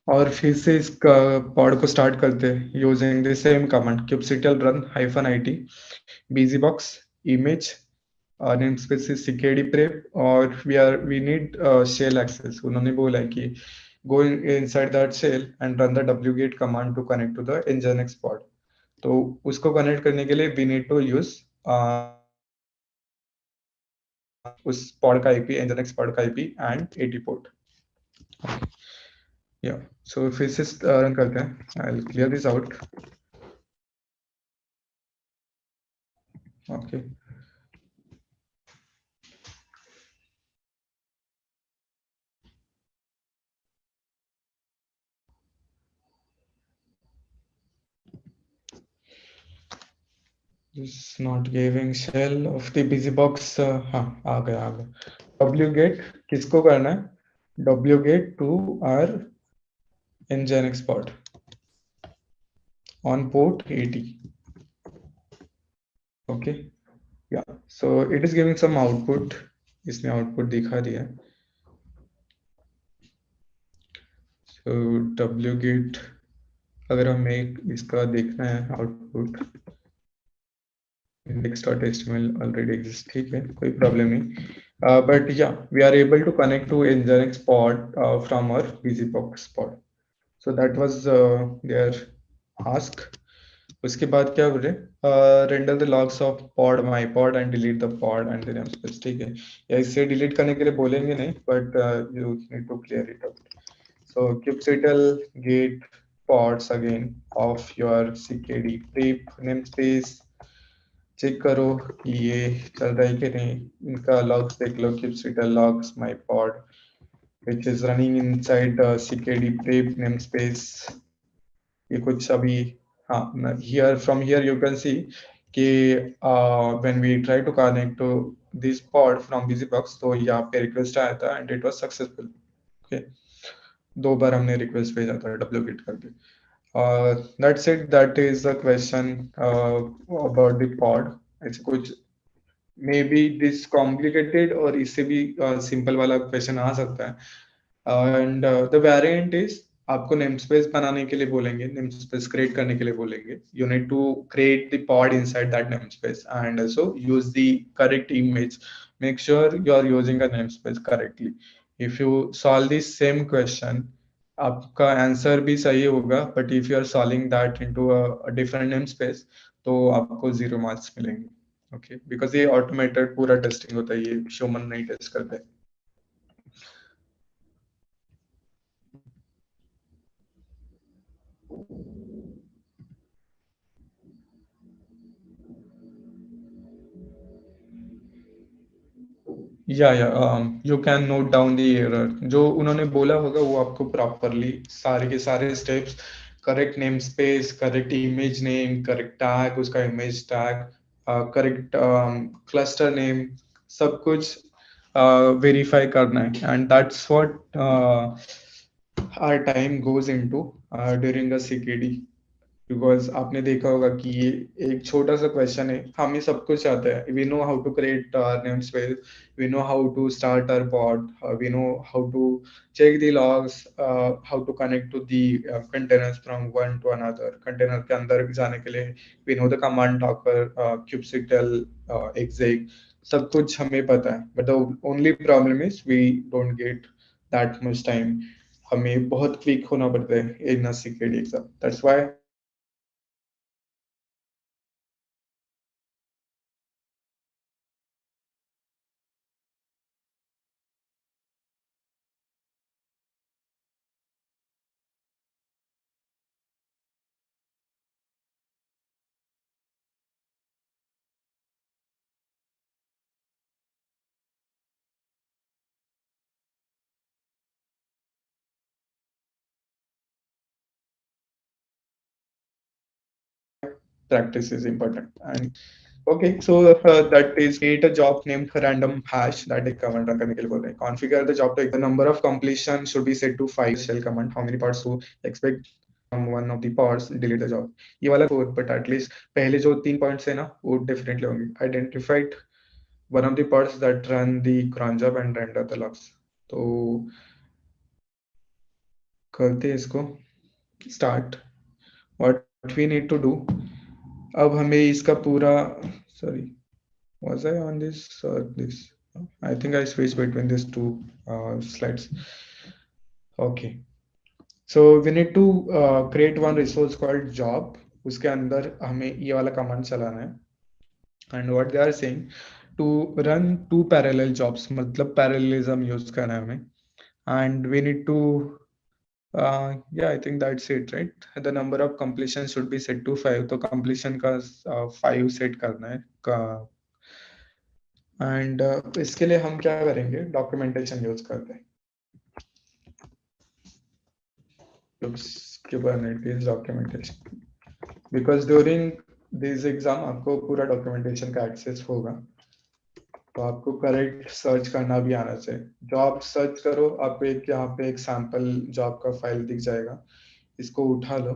और फिर से इस पॉड को स्टार्ट करते हैं using the same command kubectl run -it busybox image namespace is CKD prep और we need shell access. उन्होंने बोला है कि go inside that shell and run the wget command to connect to the nginx pod. तो उसको connect करने के लिए we need to use उस pod का IP, nginx pod का IP and 80 port. Yeah. So फिर से run करते हैं. I'll clear this out. Okay. It's not giving shell of the busy box. हाँ आ गया. wget किसको करना है? wget to our nginx pod on port 80. Okay. Yeah. So it is giving some output. इसने output दिखा दिया. So wget अगर हमें इसका देखना है output, index.html already exists. ठीक है, कोई problem नहीं. But yeah, we are able to connect to nginx pod from our busybox pod. So that was their ask. उसके बाद क्या बोले? Render the logs of pod my pod and delete the pod and the namespace. ठीक है, या इसे delete करने के लिए बोलेंगे नहीं, but you need to clear it out. So kubectl get pods again of your CKAD prep namespace. Check करो कि ये चल रहा है कि नहीं. इनका logs देख लो. kubectl logs my pod which is running inside CKAD prep namespace. ये कुछ अभी हाँ, here from here you can see कि when we try to connect to this pod from busybox, तो यहाँ पे request आया था and it was successful. Okay, 2 बार हमने request भेजा था wget करके. That's it. That is the question about the pod. ऐसे कुछ maybe this complicated और इससे भी simple वाला question आ सकता है. And the variant is आपको namespace बनाने के लिए बोलेंगे, namespace create करने के लिए बोलेंगे. You need to create the pod inside that namespace and also use the correct image. Make sure you are using a namespace correctly. If you solve this same question, आपका answer भी सही होगा, but if you are solving that into a different namespace, तो आपको 0 marks मिलेंगे. Okay, because ये automated पूरा testing होता है, ये human नहीं test करते. You can note down the error. जो उन्होंने बोला होगा वो आपको properly सारे के सारे steps, correct namespace, correct image name, correct tag, उसका image tag, correct cluster name, सब कुछ verify करना है. And that's what our time goes into during a CKD. Because आपने देखा होगा कि ये एक छोटा सा क्वेश्चन है. हमें सब कुछ आता है. We know how to create name space, we know how to start our pod, we know how to check the logs, how to connect to the containers from one to another. Container के अंदर जाने के लिए we know the command Docker, kubectl exec. सब कुछ हमें पता है. But the only problem is we don't get that much time. हमें बहुत क्विक होना पड़ता है इन a secret exam. That's why practice is important. And okay, so that is create a job named random hash. that एक command run करने के लिए बोल रहे हैं. Configure the job to the number of completion should be set to 5. Shell command, how many parts to expect from one of the parts, delete the job. ये वाला code, but at least पहले जो 3 points है ना वो definitely होंगे. Identified one of the parts that run the CronJob and render the logs. तो करते हैं इसको start. What we need to do, अब हमें इसका पूरा sorry, was I on this or this? I think I switched between these two slides. Okay, so we need to create one resource called job. उसके अंदर हमें ये वाला command चलाना है. And what they are saying, to run two parallel jobs, मतलब parallelism use करना है हमें, and we need to yeah, I think that's it, right? The number of completion should be set to 5, तो completion का 5 set करना है and इसके लिए हम क्या करेंगे, documentation use करते हैं, Kubernetes documentation, because during this exam आपको पूरा documentation का access होगा, तो आपको करेक्ट सर्च करना भी आना चाहिए। जॉब सर्च करो, आपको एक यहाँ पे एक सैंपल जॉब का फाइल दिख जाएगा, इसको उठा लो,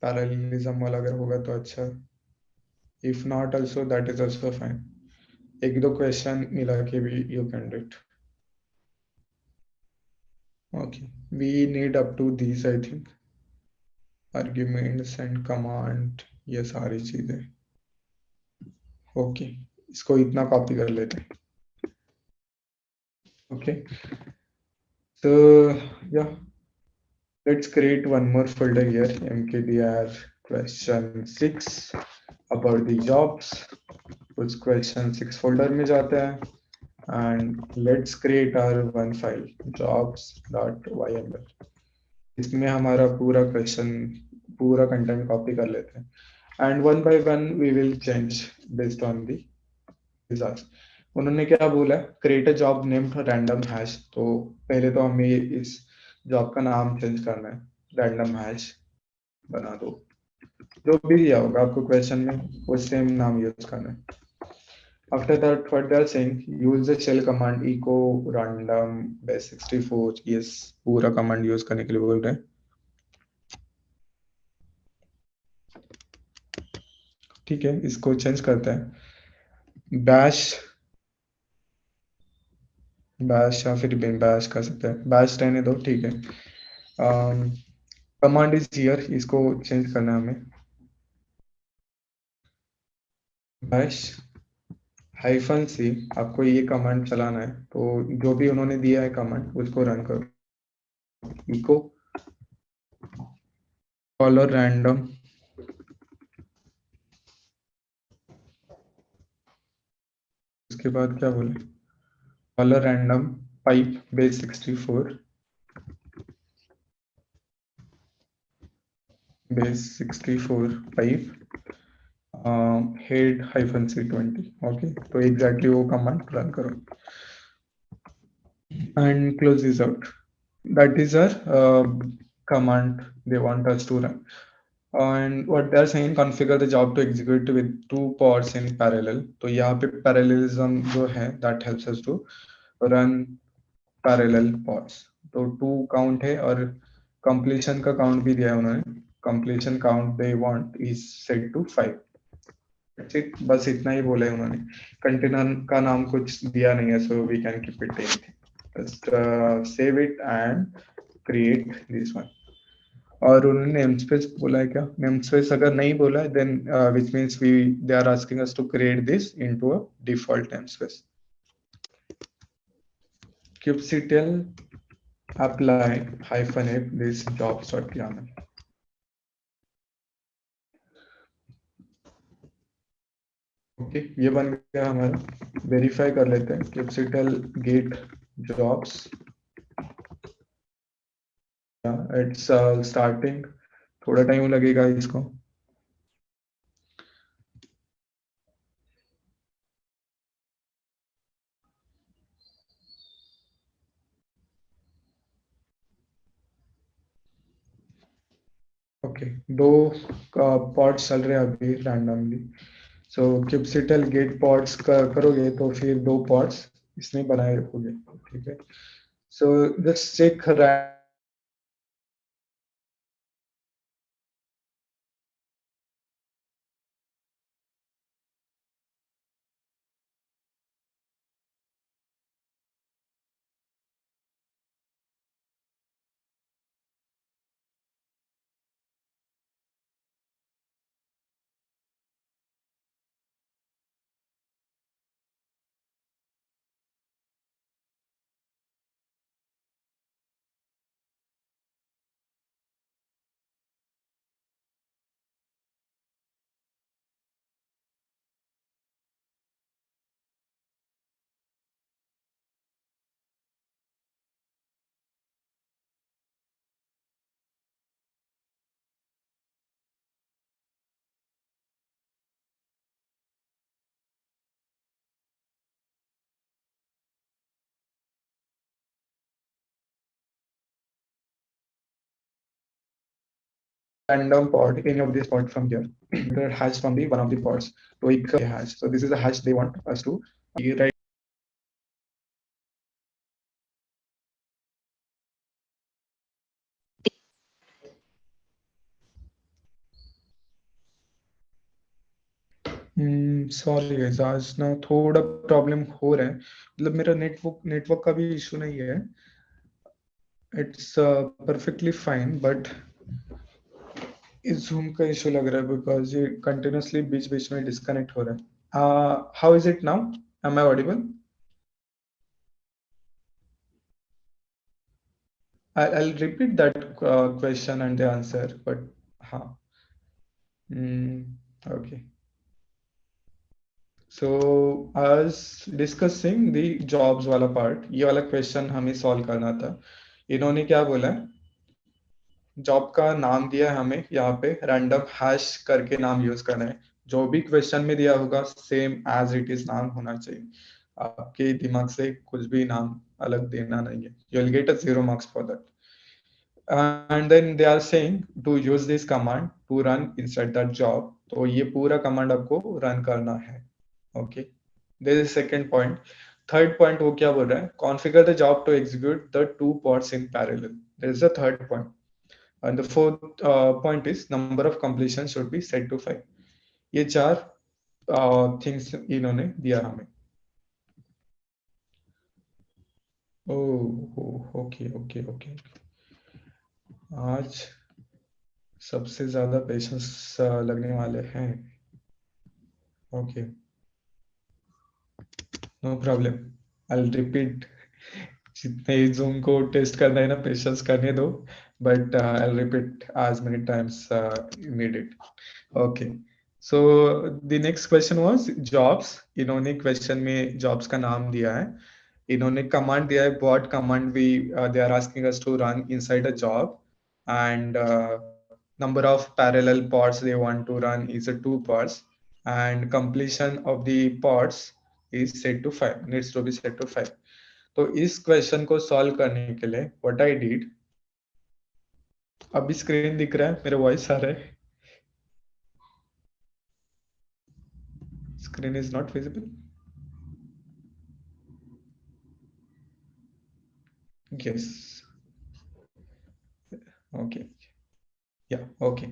पैरेललिज्म वाला अगर होगा तो अच्छा, if not also that is also fine, एक दो क्वेश्चन मिला के भी you can do it. Okay, we need up to this I think, arguments and command, ये सारी चीजें। ओके, इसको इतना कॉपी कर लेते हैं। ओके, तो या let's create one more folder here, mkdir question 6 about the jobs, उस question 6 folder में जाते हैं and let's create our one file jobs.yml, इसमें हमारा पूरा question पूरा content copy कर लेते हैं and one by one we will change based on the results। उन्होंने क्या बोला, create a job name random hash, तो पहले तो हमें इस जॉब का नाम चेंज करना है, रैंडम हैश बना दो, जो भी दिया होगा आपको क्वेश्चन में वो सेम नाम यूज करना है। After that what they are saying, use the shell command echo random base 64, yes पूरा कमांड यूज करने के लिए बोल रहे हैं। ठीक है, इसको चेंज करते हैं, बैश बैश या फिर बिन बैश कर सकते हैं, बैश रहने दो, ठीक है। कमांड इज हियर, इसको चेंज करना है हमें, बैश -c, आपको ये कमांड चलाना है, तो जो भी उन्होंने दिया है कमांड उसको रन करो, इको कॉलर रैंडम, उसके बाद क्या बोले, collar random pipe base 64 pipe head -c20। Okay, तो एग्जैक्टली वो कमांड रन करो and close this out। That is our command they want us to run, and what they are saying, configure the job to execute with two pods in parallel। तो यहाँ पे parallelism जो है that helps us to run parallel pods, तो 2 count है और completion का count भी दिया है उन्होंने, completion count they want is set to 5। बस इतना ही बोला है उन्होंने, कंटेनर का नाम कुछ दिया नहीं है, so we can keep it anything, just save it and create this one. और उन्होंने नेमस्पेस बोला है क्या, नेमस्पेस अगर नहीं बोला है then which means we they are asking us to create this into a default namespace. kubectl apply -f this jobs.yaml। Okay, ये बन गया हमारा, वेरीफाई कर लेते हैं, kubectl get jobs, it's starting, थोड़ा टाइम लगेगा इसको। ओके, दो पॉड्स चल रहे हैं अभी randomly, so kubectl get pods करोगे तो फिर 2 पॉड्स इसने बनाए रखोगे, ठीक है। So just check random pod, any of these pod from here, hash from the one of the pods to a hash. So this is a hash they want us to write. Sorry guys, आज ना थोड़ा problem हो रहा है, मतलब मेरा network का भी इशू नहीं है, इट्स परफेक्टली फाइन, बट इस जूम का इशू लग रहा है बिकॉज ये कंटिन्यूअसली बीच बीच में डिस्कनेक्ट हो रहा है. How is it now? Am I audible? I'll repeat that question and the answer, but हाँ. Okay. So as discussing the jobs वाला part, ये वाला question हमें solve करना था. इन्होंने क्या बोला है, जॉब का नाम दिया है हमें, यहाँ पे रैंडम हैश करके नाम यूज करना है. जो भी क्वेश्चन में दिया होगा सेम एज इट इज नाम होना चाहिए. आपके दिमाग से कुछ भी नाम अलग देना नहीं है. You will get a 0 marks for that. And then they are saying to use this command to run inside that job. तो ये पूरा command आपको run करना है. Okay. There is second point. Third point वो क्या बोल रहा है? Configure the job to execute the two pods in parallel. There is a third point. And the fourth point is number of completion should be set to 5. ये चार things इन्होंने दिया हमें. Oh, okay. आज सबसे ज्यादा पेशेंस लगने वाले हैं. Okay, no problem, I repeat. जितने जूम को टेस्ट करना है ना, पेशेंस करने दो, but I repeat as many times needed. Okay, so the next question was jobs. इन्होंने क्वेश्चन में जॉब्स का नाम दिया है. इन्होंने कमांड दिया है, what command we they are asking us to run inside a job, and number of parallel pods they want to run is a 2 pods, and completion of the pods is set to 5, needs to be set to 5. तो इस question को solve करने के लिए what I did, अभी screen दिख रहा है, मेरा वॉइस आ रहा है? Screen is not visible. Yes. Okay. या ओके,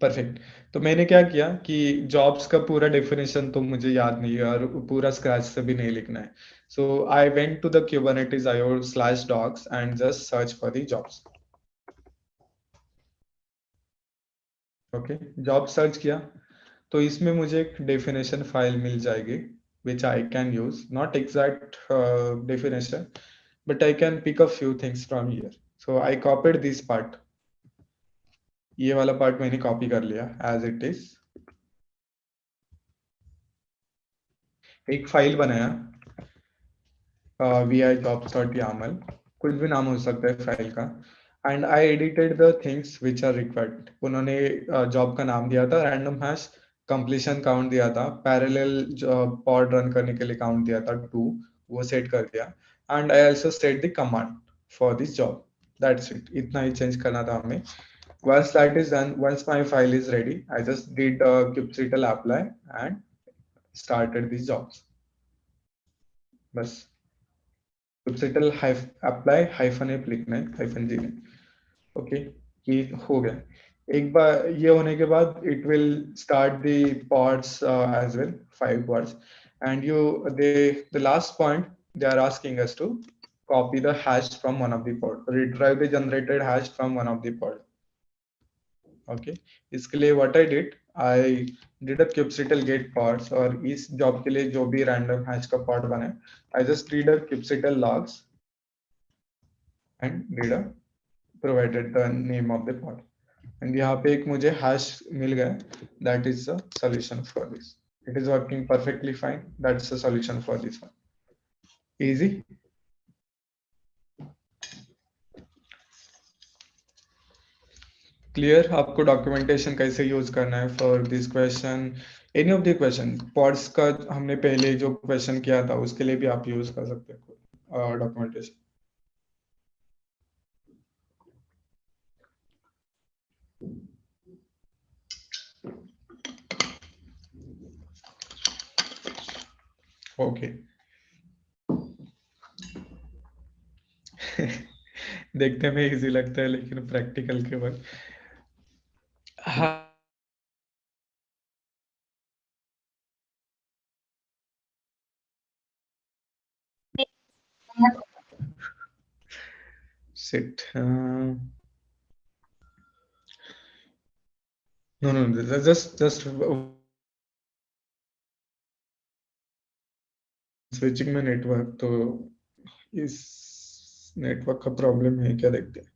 परफेक्ट. तो मैंने क्या किया कि जॉब्स का पूरा डेफिनेशन तो मुझे याद नहीं है और पूरा स्क्रैच से भी नहीं लिखना है. So I went to the Kubernetes io/docs and just search for the jobs. Okay, job search किया तो इसमें मुझे एक डेफिनेशन फाइल मिल जाएगी which I can use, not exact definition, but I can pick a few things from here. So I copied this part. ये वाला part मैंने copy कर लिया as it is. एक फाइल बनाया vi jobs.yaml, कुछ भी नाम हो सकता है फाइल का, and I edited the things which are required. उन्होंने जॉब का नाम दिया था रैंडम हैश, कंप्लीशन काउंट दिया था, पैरेलल पॉड रन करने के लिए काउंट दिया था 2, वो सेट कर दिया, and I also set the command for this job. That's it, इतना ही चेंज करना था हमें. Once that is done, once my file is ready, I just did kubectl apply and started these jobs. बस kubectl apply -f लिखना है, -g नहीं. Okay, ये हो गया. एक बार ये होने के बाद it will start the pods as well, 5 pods, and the last point they are asking us to copy the hash from one of the pod, retrieve the generated hash from one of the pod. Okay, इसके लिए what I did, I did a kubectl get pods, और इस job के लिए जो भी random hash का pod बने, I just did a kubectl logs and did a provided the name of the pod, and यहाँ पे एक मुझे हैश मिल गया. that is the solution for this. It is working perfectly fine. That's the solution for this one. Easy. Clear आपको documentation कैसे use करना है for this question, any of the question. Pods का हमने पहले जो क्वेश्चन किया था उसके लिए भी आप यूज कर सकते हो डॉक्यूमेंटेशन. ओके। देखने में इजी लगता है लेकिन प्रैक्टिकल के वक्त हाँ। Shit. No, no, just switching में नेटवर्क तो इस नेटवर्क का प्रॉब्लम है क्या देखते हैं।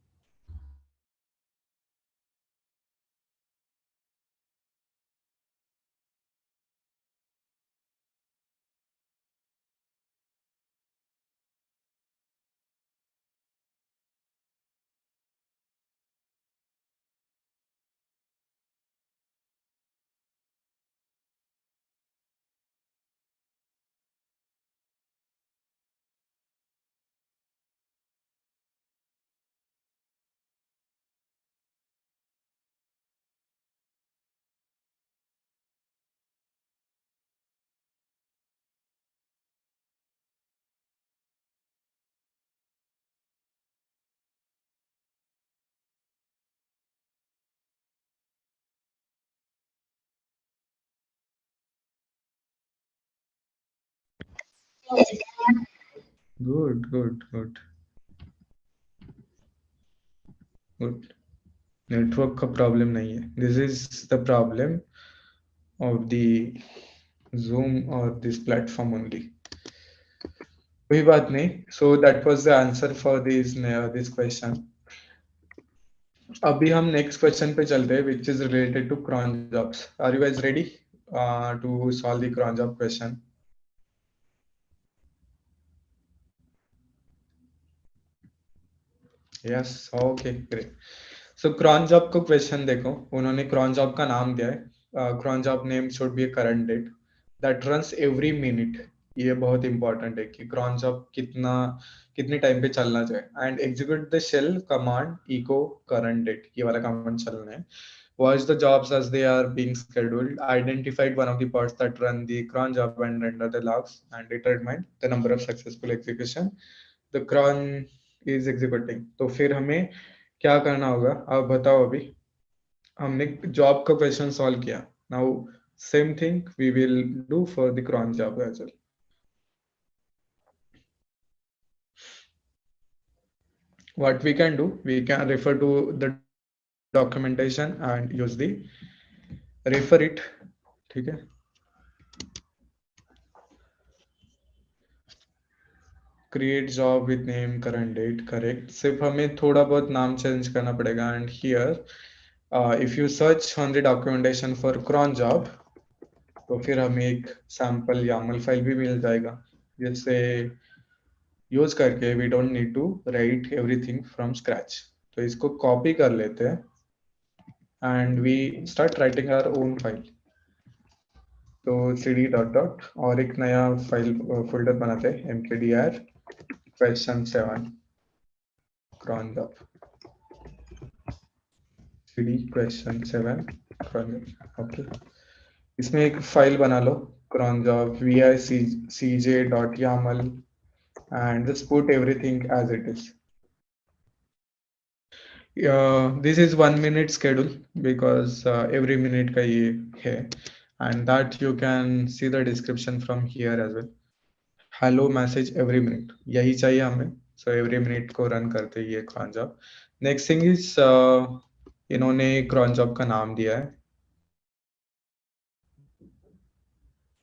Good good good good. Network का प्रॉब्लम नहीं है, this is the problem of the Zoom और दिस प्लेटफॉर्म ओनली। कोई बात नहीं। So that was the answer for this question. अभी हम नेक्स्ट क्वेश्चन पे चलते हैं which is related to cron jobs। Are you guys ready to solve the cron job question? Yes, okay great. So cron job को question देखो, उन्होंने cron job का नाम दिया है cron job name should be a current date that runs every minute। ये बहुत important है कि cron job कितने टाइम पे चलना चाहिए। And execute the shell command echo current date, ये वाला कमांड चलना है। Watch the jobs as they are being scheduled, identified one of the parts that run the cron job and render the logs, and determine the number of successful execution the cron is executing। तो फिर हमें क्या करना होगा आप बताओ। अभी हमने जॉब का क्वेश्चन सॉल्व किया। Now same thing we will do for the cron job as well। What we can do, we can refer to the documentation and use the refer it। ठीक है। Create job with name current date, correct. सिर्फ हमें थोड़ा बहुत नाम change करना पड़ेगा। And here if you search on the documentation for cron job तो फिर हमें एक सैम्पल YAML फाइल भी मिल जाएगा जिससे यूज करके we don't need to write everything from scratch. तो इसको कॉपी कर लेते हैं and we start writing our own file. तो cd डॉट डॉट और एक नया फाइल फोल्डर बनाते हैं mkdir question 7 cron job। cd question 7 cron job, okay. इसमें एक फाइल बना लो cron job vi cj.yaml and just put everything as it is। This is 1 minute schedule because every minute का ये है। and that you can see the description from here as well। Hello message every minute यही चाहिए हमें। So every minute को run करते ये cron job। Next thing is इन्होंने cron job का नाम दिया है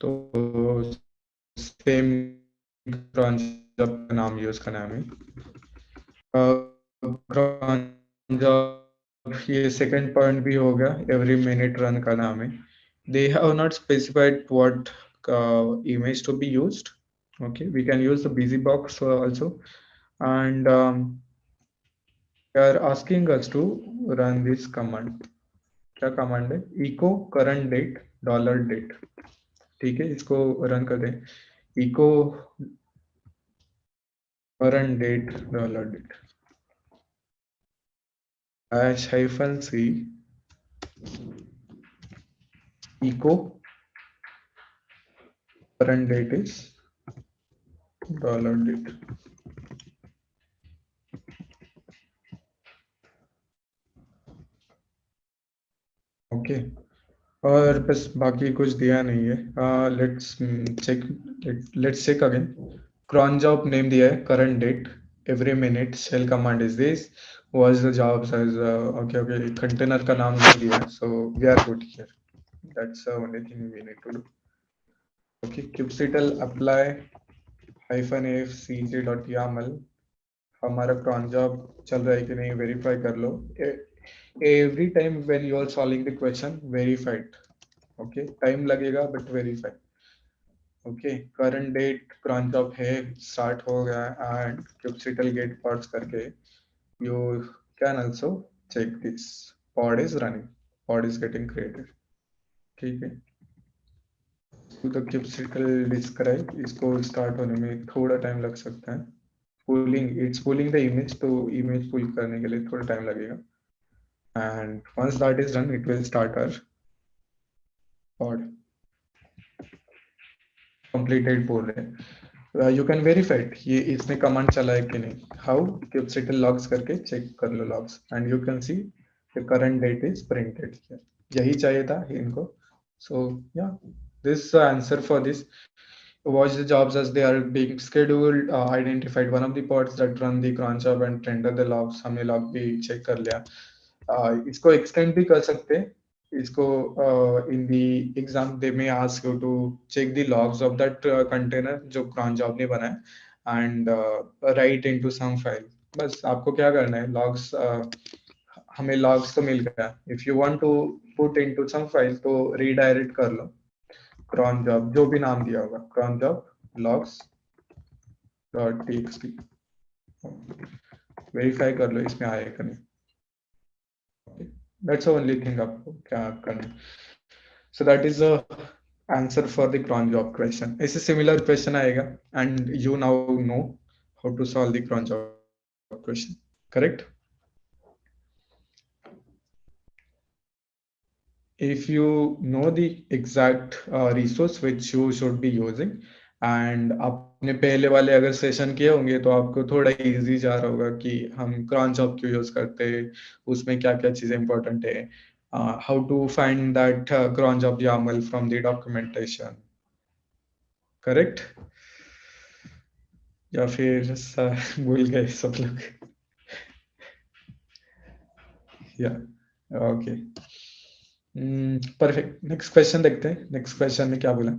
तो सेम cron job का नाम यूज करना है हमें। cron job ये सेकंड पॉइंट भी हो गया, एवरी मिनट रन करना हमें। They have not specified what image to be used। okay, we can use the busy box also। and they are asking us to run this command। क्या command है? echo current date $date। ठीक है, इसको run कर दें। echo current date $date #c echo current date is $date. ओके, और बस बाकी कुछ दिया नहीं है। Let's check again. cron job name दिया है, current date, every minute, shell command is this, was the job as okay, okay, container का नाम नहीं दिया है, so we are good here. That's the only thing we need to do. Okay, kubectl apply -f cj.yaml, हमारा cron job चल रहा है कि नहीं वेरीफाई कर लो। Every time when you are solving the question verify it. Okay, time लगेगा but verify. Okay, current date cron job है, स्टार्ट हो गया, एंड kubectl get pods करके you can also check this pod is running, pod is getting created। ठीक है, तो kubectl describe, इसको start होने में थोड़ा टाइम लग सकता है। Pulling, it's pulling the image, तो इमेज पुल करने के लिए थोड़ा टाइम लगेगा, and once that is done it will start our pod। completed बोल रहे हैं, यू कैन वेरीफाई इट, ये इसमें कमांड चला है कि नहीं। हाउ, kubectl logs करके चेक कर लो logs, and you can see the current date is printed. यही चाहिए था इनको। सो या, this answer for this, watch the jobs as they are being scheduled, identified one of the pods that run the cron job and render the logs, हमने log भी check कर लिया। इसको extend भी कर सकते हैं, इसको in the exam they may ask you to check the logs of that container जो cron job ने बनाया, and write into some file। बस आपको क्या करना है, logs, हमें logs तो मिल गया, if you want to put into some file तो redirect कर लो cron job, जो भी नाम दिया होगा, cron job logs .txt, verify कर लो इसमें आएगा नहीं। दैट्स ओनली थिंग आपको क्या करना है। So that is answer for the cron job question. ऐसे सिमिलर क्वेश्चन आएगा, and you now know how to solve the cron job question, correct. If you know the exact resource which you should be using, and आपने पहले वाले अगर session किए होंगे तो आपको थोड़ा इजी जा रहा होगा कि हम cron job क्यों यूज करते हैं, उसमें क्या क्या चीजें इंपॉर्टेंट है, how to find that cron job YAML from the documentation, correct. या फिर भूल गए सब लोग। या, ओके, परफेक्ट। नेक्स्ट क्वेश्चन देखते हैं, नेक्स्ट क्वेश्चन में क्या बोला।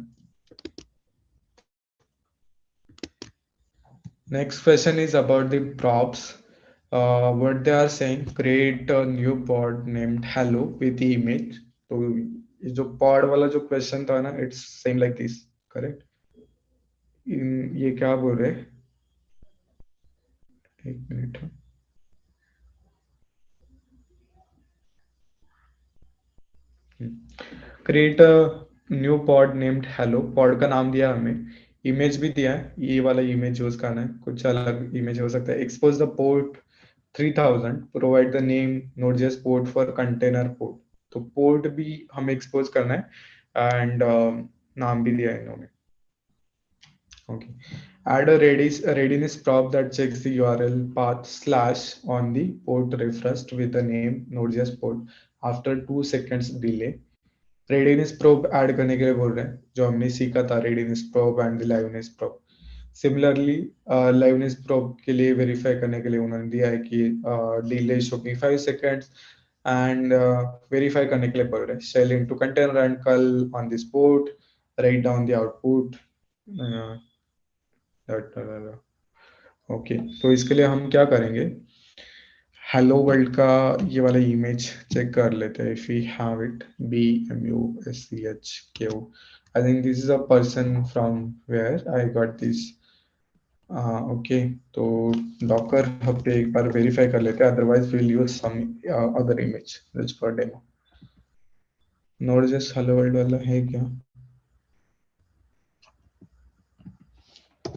Next question is about the props. What they are saying, create a new pod named hello with the image। तो ये जो pod वाला जो question था ना, it's same like this, correct। ये क्या बोल रहे हैं, एक minute. Create a new pod named hello, pod का नाम दिया हमें, इमेज भी दिया है, ये वाला इमेज यूज करना है, कुछ अलग इमेज हो सकता है। Expose the port 3000, provide the name Node.js port for container port, तो पोर्ट भी हमें एक्सपोज करना है, एंड नाम भी दिया है इन्होंने। Okay. Add a readiness prop that checks the URL path / on the port refreshed with the name Node.js port after 2 seconds delay। Readiness probe add करने के लिए बोल रहे हैं, जो हमने सीखा था, readiness probe and liveness probe. Similarly liveness probe के लिए वेरीफाई करने के लिए उन्होंने दिया है कि delay should be 5 seconds, and verify करने के लिए बोल रहे हैं, शेल इनटू कंटेनर एंड कल on this port, write down the output. Okay, तो इसके लिए हम क्या करेंगे, हेलो वर्ल्ड का ये वाला इमेज चेक कर लेते हैं। If we have it, BMUSCHQ, I think this is a person from where I got this. Okay, तो डॉकर हब पे एक बार वेरीफाई कर लेते हैं, otherwise will use some other image just for demo. Node just hello world वाला है क्या,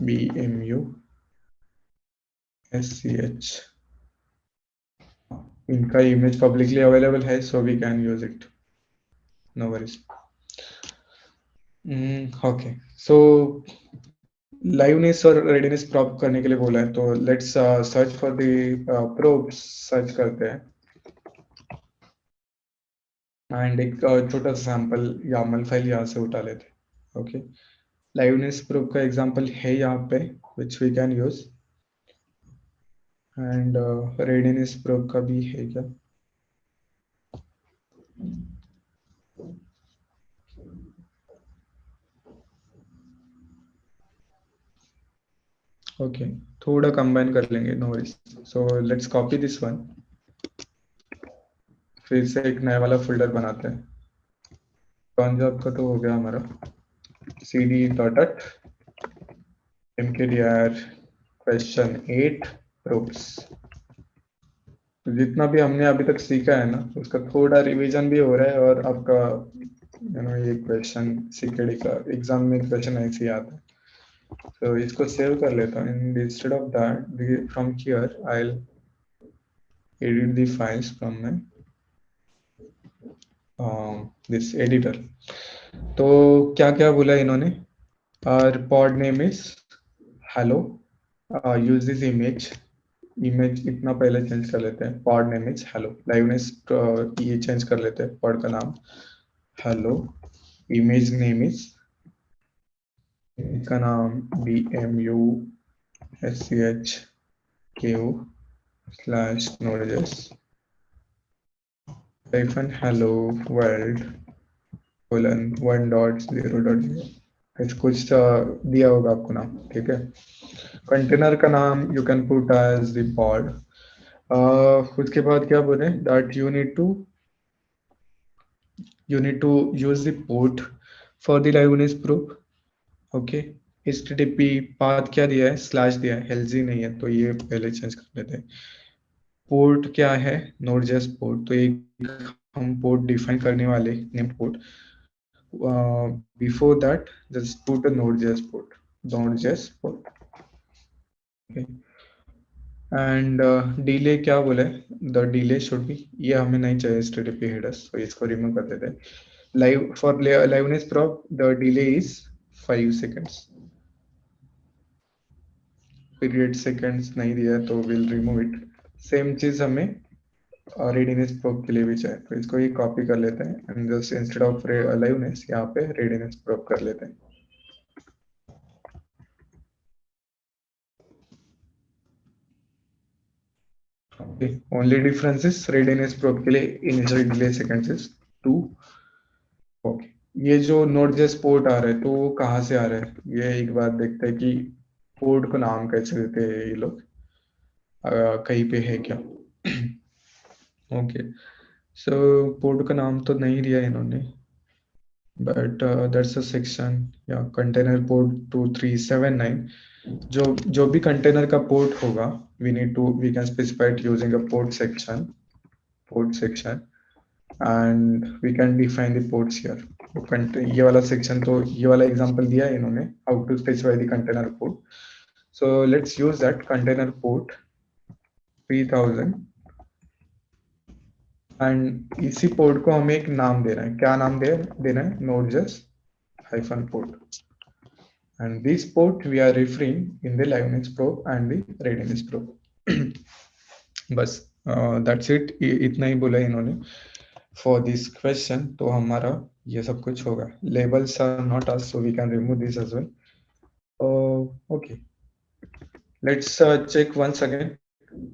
BMUSCH, इनका इमेज पब्लिकली अवेलेबल है, so we can use it, no worries. Okay, so liveness और रेडीनेस प्रोब करने के लिए बोला है, तो let's search for the probe, search करते हैं एंड एक छोटा सा सैंपल YAML फाइल यहाँ से उठा लेते हैं। ओके, लाइवनेस प्रोब का एग्जांपल है यहाँ पे which we can use, and readiness probe का भी है क्या? ओके, थोड़ा कंबाइन कर लेंगे, no worries. So let's copy this one, फिर से एक नया वाला फोल्डर बनाते हैं। CronJob का तो हो गया हमारा, cd dot mkdir question 8 probes. तो जितना भी हमने अभी तक सीखा है ना, उसका थोड़ा रिवीजन भी हो रहा है, और आपका ये क्वेश्चन CKAD का एग्जाम में क्वेश्चन ऐसे ही आता है। तो इसको सेव कर लेता हूँ। Instead of that, from here I will edit the files from my this editor. तो क्या क्या बोला इन्होंने? our pod name is hello, use this image, image इतना पहले चेंज कर लेते हैं, pod name is hello, liveness ये चेंज कर लेते हैं, pod का नाम hello, image name is, का नाम bmuschku/node.js hyphen hello world colon 1.0. कुछ दिया होगा आपको नाम, ठीक है। कंटेनर का नाम you can put as the pod. उसके बाद क्या बोले, that you need to use the port for the liveness proof। Okay, http path क्या दिया है, स्लैश दिया है, हेल्जी नहीं है, तो ये पहले चेंज कर लेते हैं। पोर्ट क्या है, नोड.js पोर्ट, तो एक हम पोर्ट डिफाइन करने वाले, name port. Before that just put a node.js port, node.js port. And delay क्या बोला है, द डिले शुड बी, ये हमें नहीं चाहिए http हेडर्स, तो इसको रिमूव कर देते हैं। Live for liveness prop the delay is 5 seconds, period seconds नहीं दिया है, तो विल रिमूव इट। सेम चीज हमें रेडिनेस प्रोब के लिए भी चाहिए, तो इसको ही कॉपी कर लेते हैं and just instead of liveness यहाँ पे रेडिनेस प्रोब कर लेते हैं। Only difference is readiness probe के लिए initial delay seconds is 2। Okay, ये जो नोड.js पोर्ट आ रहा है, तो वो कहाँ से आ रहा है, ये एक बात देखते हैं कि पोर्ट को नाम कैसे देते हैं ये लोग, कहीं पे है क्या? ओके, सो पोर्ट का नाम तो नहीं दिया इन्होंने, बट दैट्स अ सेक्शन या कंटेनर पोर्ट 2379। जो भी कंटेनर का पोर्ट होगा, we can specify it using a port section and we can define the ports here. ये वाला सेक्शन, तो ये वाला एग्जांपल दिया है इन्होंने, how to specify the container port. So let's use that container port 3000, and इसी पोर्ट को हमें एक नाम देना है। क्या नाम देना है, node.js hyphen port, and this port we are referring in the liveness probe and the readiness probe। बस दैट्स इट, इतना ही बोला इन्होंने फॉर दिस क्वेश्चन। तो हमारा ये सब कुछ होगा। Labels are not asked, so we can remove this as well. Okay, let's check once again,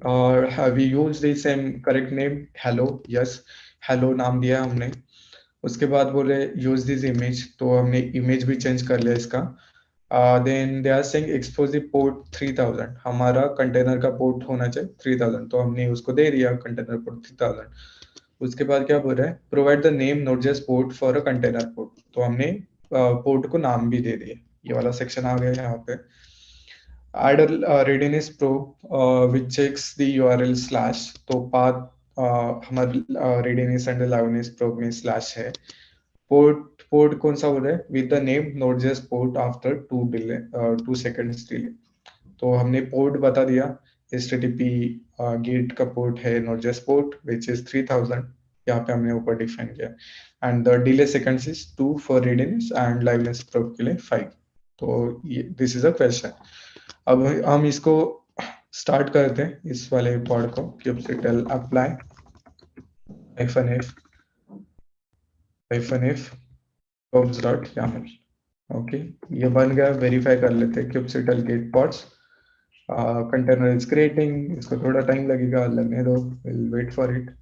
or have we used the same correct name, hello? Yes, hello नाम दिया हमने। उसके बाद बोले यूज दिस इमेज, तो हमने इमेज भी change कर लिया इसका। Then they are saying expose the port 3000, हमारा कंटेनर का पोर्ट होना चाहिए 3000, तो हमने उसको दे दिया कंटेनर पोर्ट 3000। उसके बाद क्या बोल रहा है, provide the name Node.js port for a container port, तो हमने पोर्ट को नाम भी दे दिया। ये वाला सेक्शन आ गया यहाँ पे। add a readiness probe which checks the URL slash, तो path हमारे readiness and liveness probe में slash है। पोर्ट कौन सा बोल रहा है, with the name node.js port after 2 seconds delay, तो हमने पोर्ट बता दिया। http गेट का पोर्ट है node.js पोर्ट विच इज 3000, यहाँ पे हमने ऊपर डिफाइन किया। And the delay seconds is 2 for readiness and liveness probe के लिए 5। तो ये दिस इज अ क्वेश्चन। अब हम इसको स्टार्ट करते हैं इस वाले पॉड को kubectl apply -f jobs.yaml। Okay, ये बन गया। वेरीफाई कर लेते हैं kubectl git pods container is creating. इसको थोड़ा टाइम लगेगा, लगने दो, will wait for it.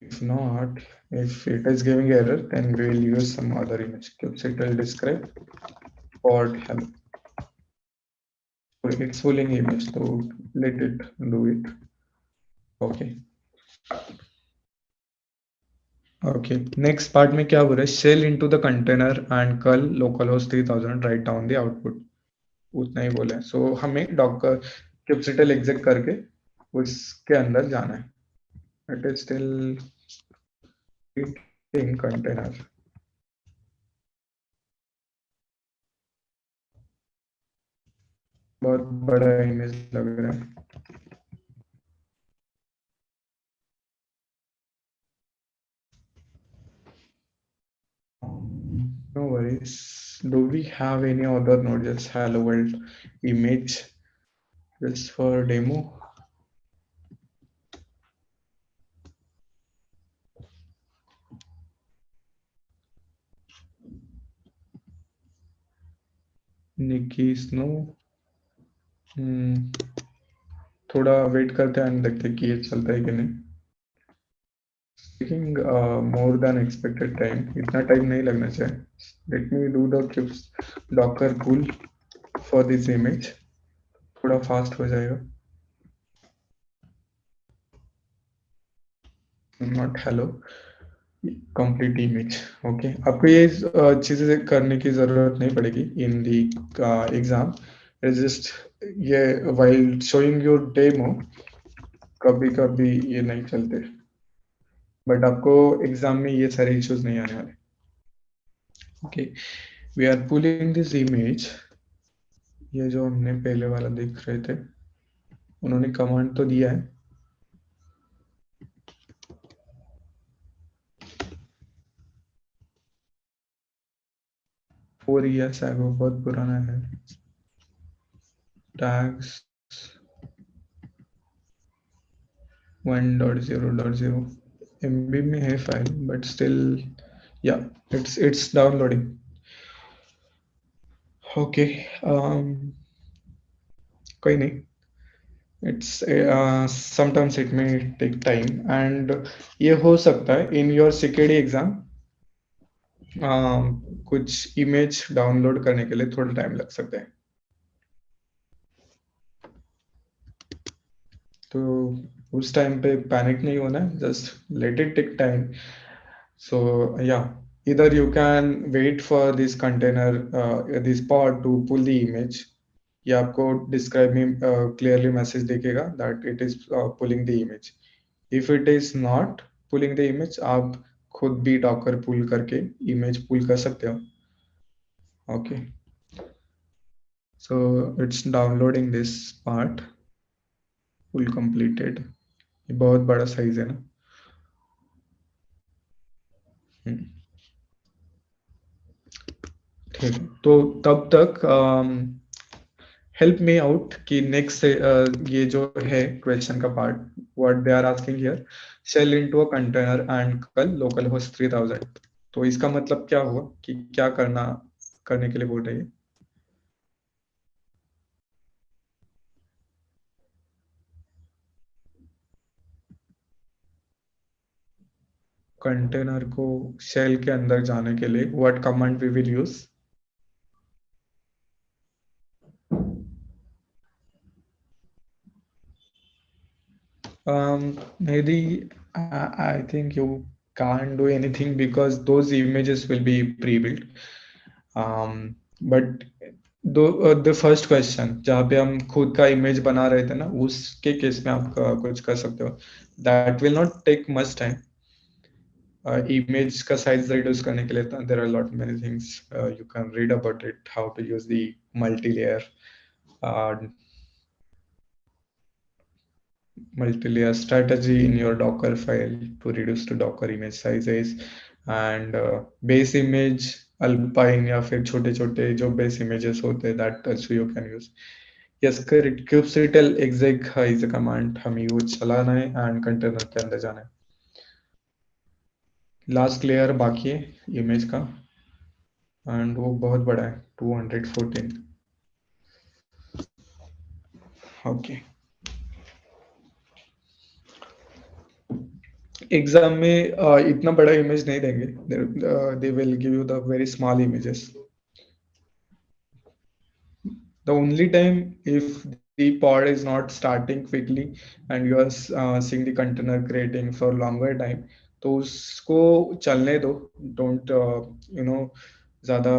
If not, if it is giving error, then we will use some other image. Kubectl describe pod hello. It's pulling image, so let it do it. Okay. Okay. Next part में क्या बोल रहा है? Shell into the container and curl localhost 3000 write down the output. उतना ही बोला है। So हमें docker kubectl exec करके उसके अंदर जाना है। It is still in container. बहुत बड़ा इमेज लग रहा है। No worries. Do we have any other node? Just hello world image just for demo. Nikki Snow. थोड़ा वेट करते हैं and देखते हैं कि ये चलता है कि नहीं। Taking more than expected time. इतना टाइम नहीं लगना चाहिए। Let me do the cubes docker pull for this image. थोड़ा फास्ट हो जाएगा। Not hello. Complete image. Okay, आपको ये चीजें करने की जरूरत नहीं पड़ेगी इन दी एग्जाम। जस्ट ये वाइल शोइंग योर डेमो कभी कभी ये नहीं चलते, बट आपको एग्जाम में ये सारे इश्यूज नहीं आने वाले। Okay, we are pulling this image. ये जो हमने पहले वाला देख रहे थे, उन्होंने कमांड तो दिया है। फोर ईयर्स एगो, बहुत पुराना है। टैग्स 1.0.0 MB में है फाइल, बट स्टिल या it's downloading. ओके, कोई नहीं। It's sometimes it may take time and ये हो सकता है इन योर CKAD एग्जाम कुछ इमेज डाउनलोड करने के लिए थोड़ा टाइम लग सकता है। तो उस टाइम पे पैनिक नहीं होना है, just let it take time. So yeah, either you can wait for this container, this pod to pull the image, या आपको describe में clearly message दिखेगा that it is pulling the image. If it is not pulling the image, आप खुद भी docker pull करके image pull कर सकते हो। Okay, so it's downloading this part, full completed। ये बहुत बड़ा साइज है ना। ठीक है, तो तब तक हेल्प मी आउट कि नेक्स्ट ये जो है क्वेश्चन का part, what they are asking here, shell into a container and curl local host 3000। तो इसका मतलब क्या हुआ कि क्या करने के लिए बोल रही है? कंटेनर को शेल के अंदर जाने के लिए what command we will use? Maybe I think you can't do anything because those images will be pre-built. But the first question जहाँ पे हम खुद का इमेज बना रहे थे ना, उसके केस में आप कुछ कर सकते हो। That will not take much time. Image का साइज रिड्यूस करने के लिए there are lot many things you can read about it, how to use the multi-layer uh, multi-layer strategy in your Docker file to reduce to Docker image sizes, and base image alpine या फिर छोटे छोटे जो base images होते हैं, that also you can use. Yes correct. kubectl exec is a command, हमें वो चलाना है एंड कंटेनर के अंदर जाना है. लास्ट लेयर बाकी है इमेज का एंड वो बहुत बड़ा है 214. ओके. एग्जाम में इतना बड़ा इमेज नहीं देंगे. They will give you the very small images. The only time if the pod is not starting quickly and you are seeing the container creating for longer time, तो उसको चलने दो. Don't ज़्यादा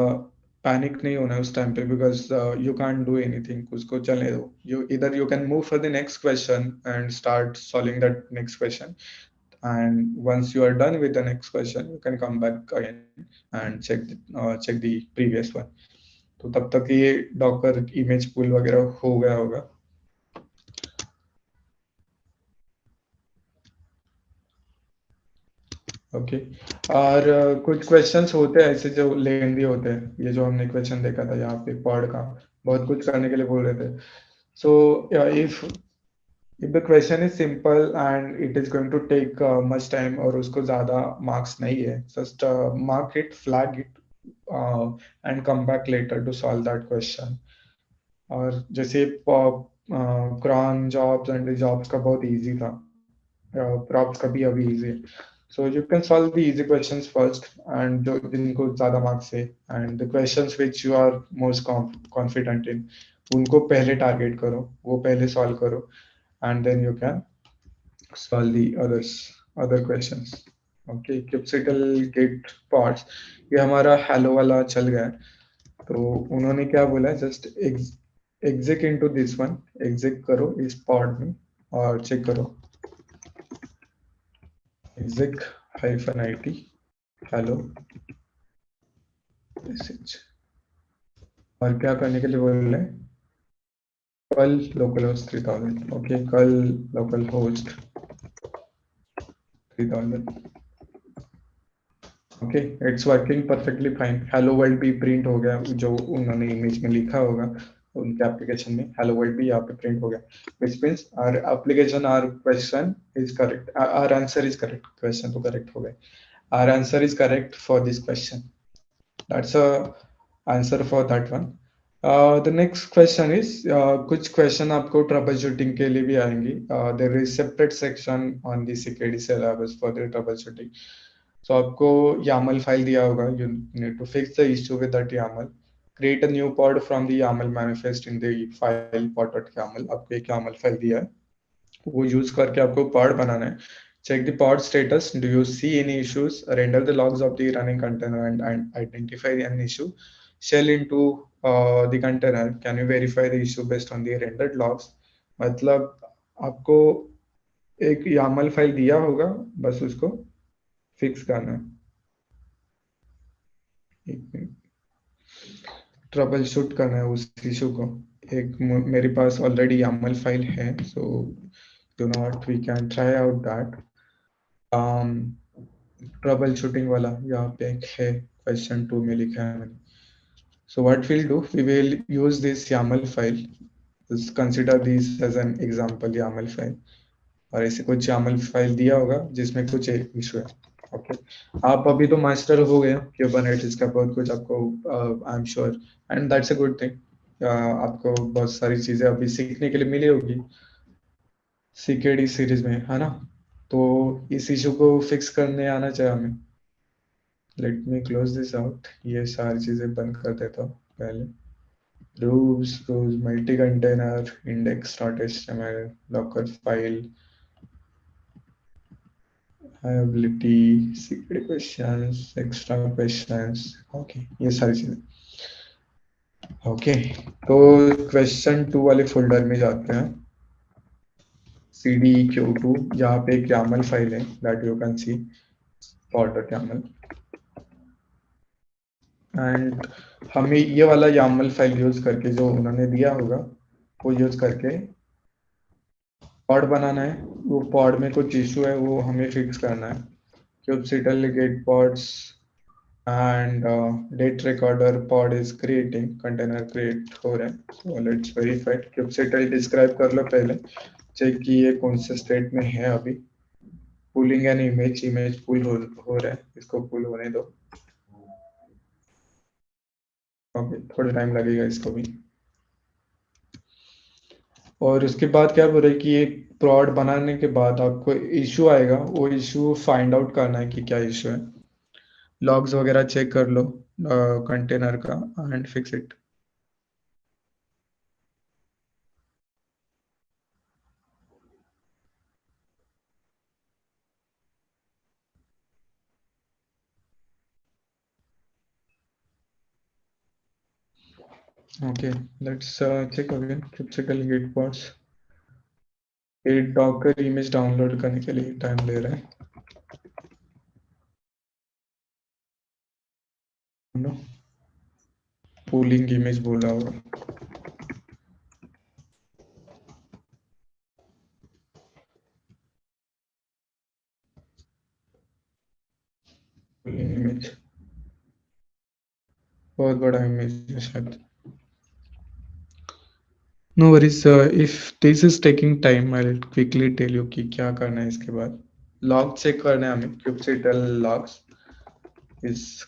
पैनिक नहीं होना है उस टाइम पे, because you can do anything. उसको चलने दो. You can move for the next question and start solving that next question. And once you are done with the next question, you can come back again and check the previous one. तो तब तक ये docker image पुल वगैरह हो गया होगा. Okay. और कुछ क्वेश्चंस होते हैं ऐसे जो लेंदी होते हैं. ये जो हमने क्वेश्चन देखा था यहाँ पे पॉड का, बहुत कुछ करने के लिए बोल रहे थे. सो if the question is simple and it is going to take much time और उसको ज़्यादा marks नहीं है, just mark it, flag it, and come back later to solve that question. और जैसे क्रॉन जॉब्स एंड जॉब्स का बहुत easy था, प्रॉप्स का भी अभी इजी है. So you can solve the easy questions first and जो जिनको ज़्यादा मार्क्स है and the questions which you are most confident in, उनको पहले टारगेट करो, वो पहले सॉल्व करो and then you can solve the other questions. Okay, kubectl git pods, ये हमारा hello वाला चल गया है. तो उन्होंने क्या बोला, just exec into this one, exec करो इस pod में और चेक करो exec -it hello message. और क्या करने के लिए बोल रहे हैं, कल localhost 3000. ओके, कल localhost 3000. Okay, it's working perfectly fine. Hello world भी प्रिंट हो गया, जो उन्होंने इमेज में लिखा होगा उनके एप्लीकेशन में हेलो वर्ल्ड भी यहाँ पे प्रिंट हो गया. Which means our application, our question is correct, our answer is correct. Question तो करेक्ट हो गए. Our answer is correct for this question. That's a answer for that one. The next question is, कुछ question आपको troubleshooting के लिए भी आएंगी. There is separate section on the CKAD syllabus for the troubleshooting. So आपको YAML file दिया होगा. You need to fix the issue with that YAML. Create a new pod from the YAML manifest in the file pod.yaml. आपको एक YAML file दिया है, वो use करके आपको pod बनाना है. Check the pod status. Do you see any issues? Render the logs of the running container and identify an issue. Shell into the container. Can you verify the issue based on the rendered logs? मतलब आपको एक YAML file दिया होगा, बस उसको fix करना है. Trouble shoot करना है उस इशू को. एक मेरे पास ऑलरेडी YAML फाइल है, so do not, we can try out that. Troubleshooting वाला यहाँ पे एक है, क्वेश्चन 2 में लिखा है मैंने. So what will do, we will use this YAML file. Consider this as an example YAML file. और ऐसे कुछ YAML फाइल दिया होगा जिसमें कुछ इशू है. ओके, आप अभी तो मास्टर हो गए क्यूबरनेटिस का, बहुत कुछ आपको आई am sure, and that's a good thing. आपको बहुत सारी चीजें अभी सीखने के लिए मिली होगी CKD सीरीज में, है ना. तो इस इशू को फिक्स करने आना चाहिए हमें. Let me close this out. ये सारी चीजें बंद कर देता हूँ पहले. रूज multi container index.html docker file ability, secret questions, extra questions. Okay, ये सारी चीजें. ओके, तो क्वेश्चन 2 वाले फोल्डर में जाते हैं. cd_q2, यहाँ पे एक YAML फाइल है, that you can C pod.yaml. And हमें ये वाला YAML फाइल यूज करके, जो उन्होंने दिया होगा वो यूज करके पॉड बनाना है. वो पॉड में कुछ इशू है, वो हमें फिक्स करना है. kubectl git pods and date recorder pod is creating container create हो रहा है. So let's verify. kubectl describe कर लो पहले, चेक कि ये कौन से स्टेट में है अभी. पुलिंग एन इमेज पुल हो रहा है, इसको पुल होने दो. ओके, थोड़ा टाइम लगेगा इसको भी. और उसके बाद क्या बोल रहे हैं कि एक प्रोड बनाने के बाद आपको इशू आएगा, वो इशू फाइंड आउट करना है कि क्या इशू है. लॉग्स वगैरह चेक कर लो कंटेनर का and fix it. Okay, let's check again kubectl git pods. ये डॉकर इमेज डाउनलोड करने के लिए टाइम ले रहा है. नो, पूलिंग इमेज बोल रहा होगा. पूलिंग इमेज बहुत बड़ा इमेज है शायद. No worries, if this is taking time I will quickly tell you कि क्या करना है इसके बाद. लॉग चेक करना है हमें, kubectl लॉग्स इस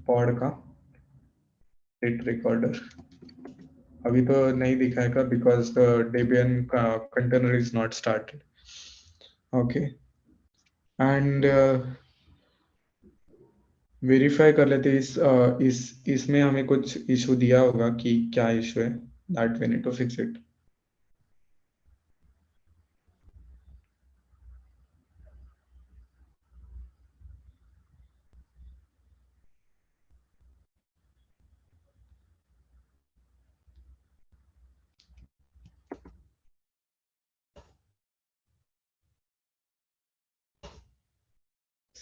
पॉड का डेट रिकॉर्डर. अभी तो नहीं दिखाएगा because the Debian container is not started. Okay, and verify कर लेते हैं इसमें हमें कुछ इशू दिया होगा कि क्या इशू है, that we need to fix it.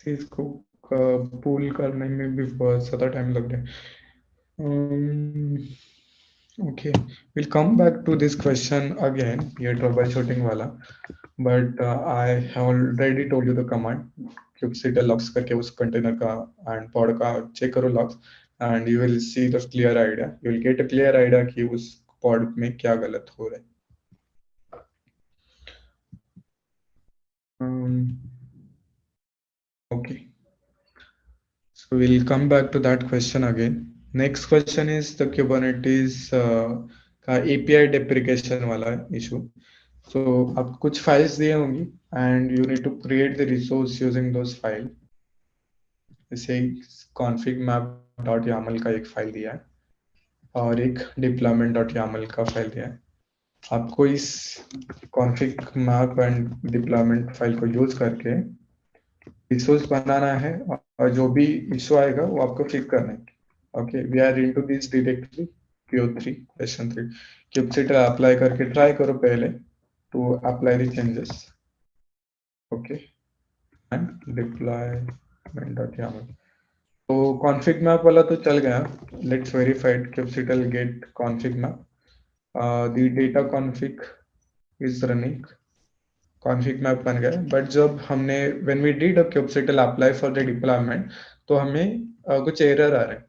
इसको पुल करने में भी बहुत ज़्यादा टाइम लग रहा है. Okay, we'll come back to this question again, ये troubleshooting वाला. But I have already told you the command kubectl logs करके उस container का and pod का check करो logs and you will see the clear idea. You will get a clear idea कि उस pod में क्या गलत हो रहा है. Okay, so we'll come back to that question again. Next question is the Kubernetes का API deprecation वाला issue. So आपको कुछ files दिए होंगी and you need to create the resource using those files. जैसे configmap.yaml का एक फाइल दिया है और एक deployment.yaml का फाइल दिया है. आपको इस configmap and deployment फाइल को यूज करके रिसोर्स बनाना है और जो भी इशू आएगा वो आपको फिक्स करना है. Okay, we are into this directly. PO3 question 3. kubectl apply करके ट्राई करो पहले to apply the changes. Okay, and deployment.yaml. तो config map वाला तो चल गया. Let's verify kubectl get config map. The data config is running. Config map बन गया. बट जब हमने when we did a kubectl apply for the deployment तो हमें कुछ एरर आ रहे हैं.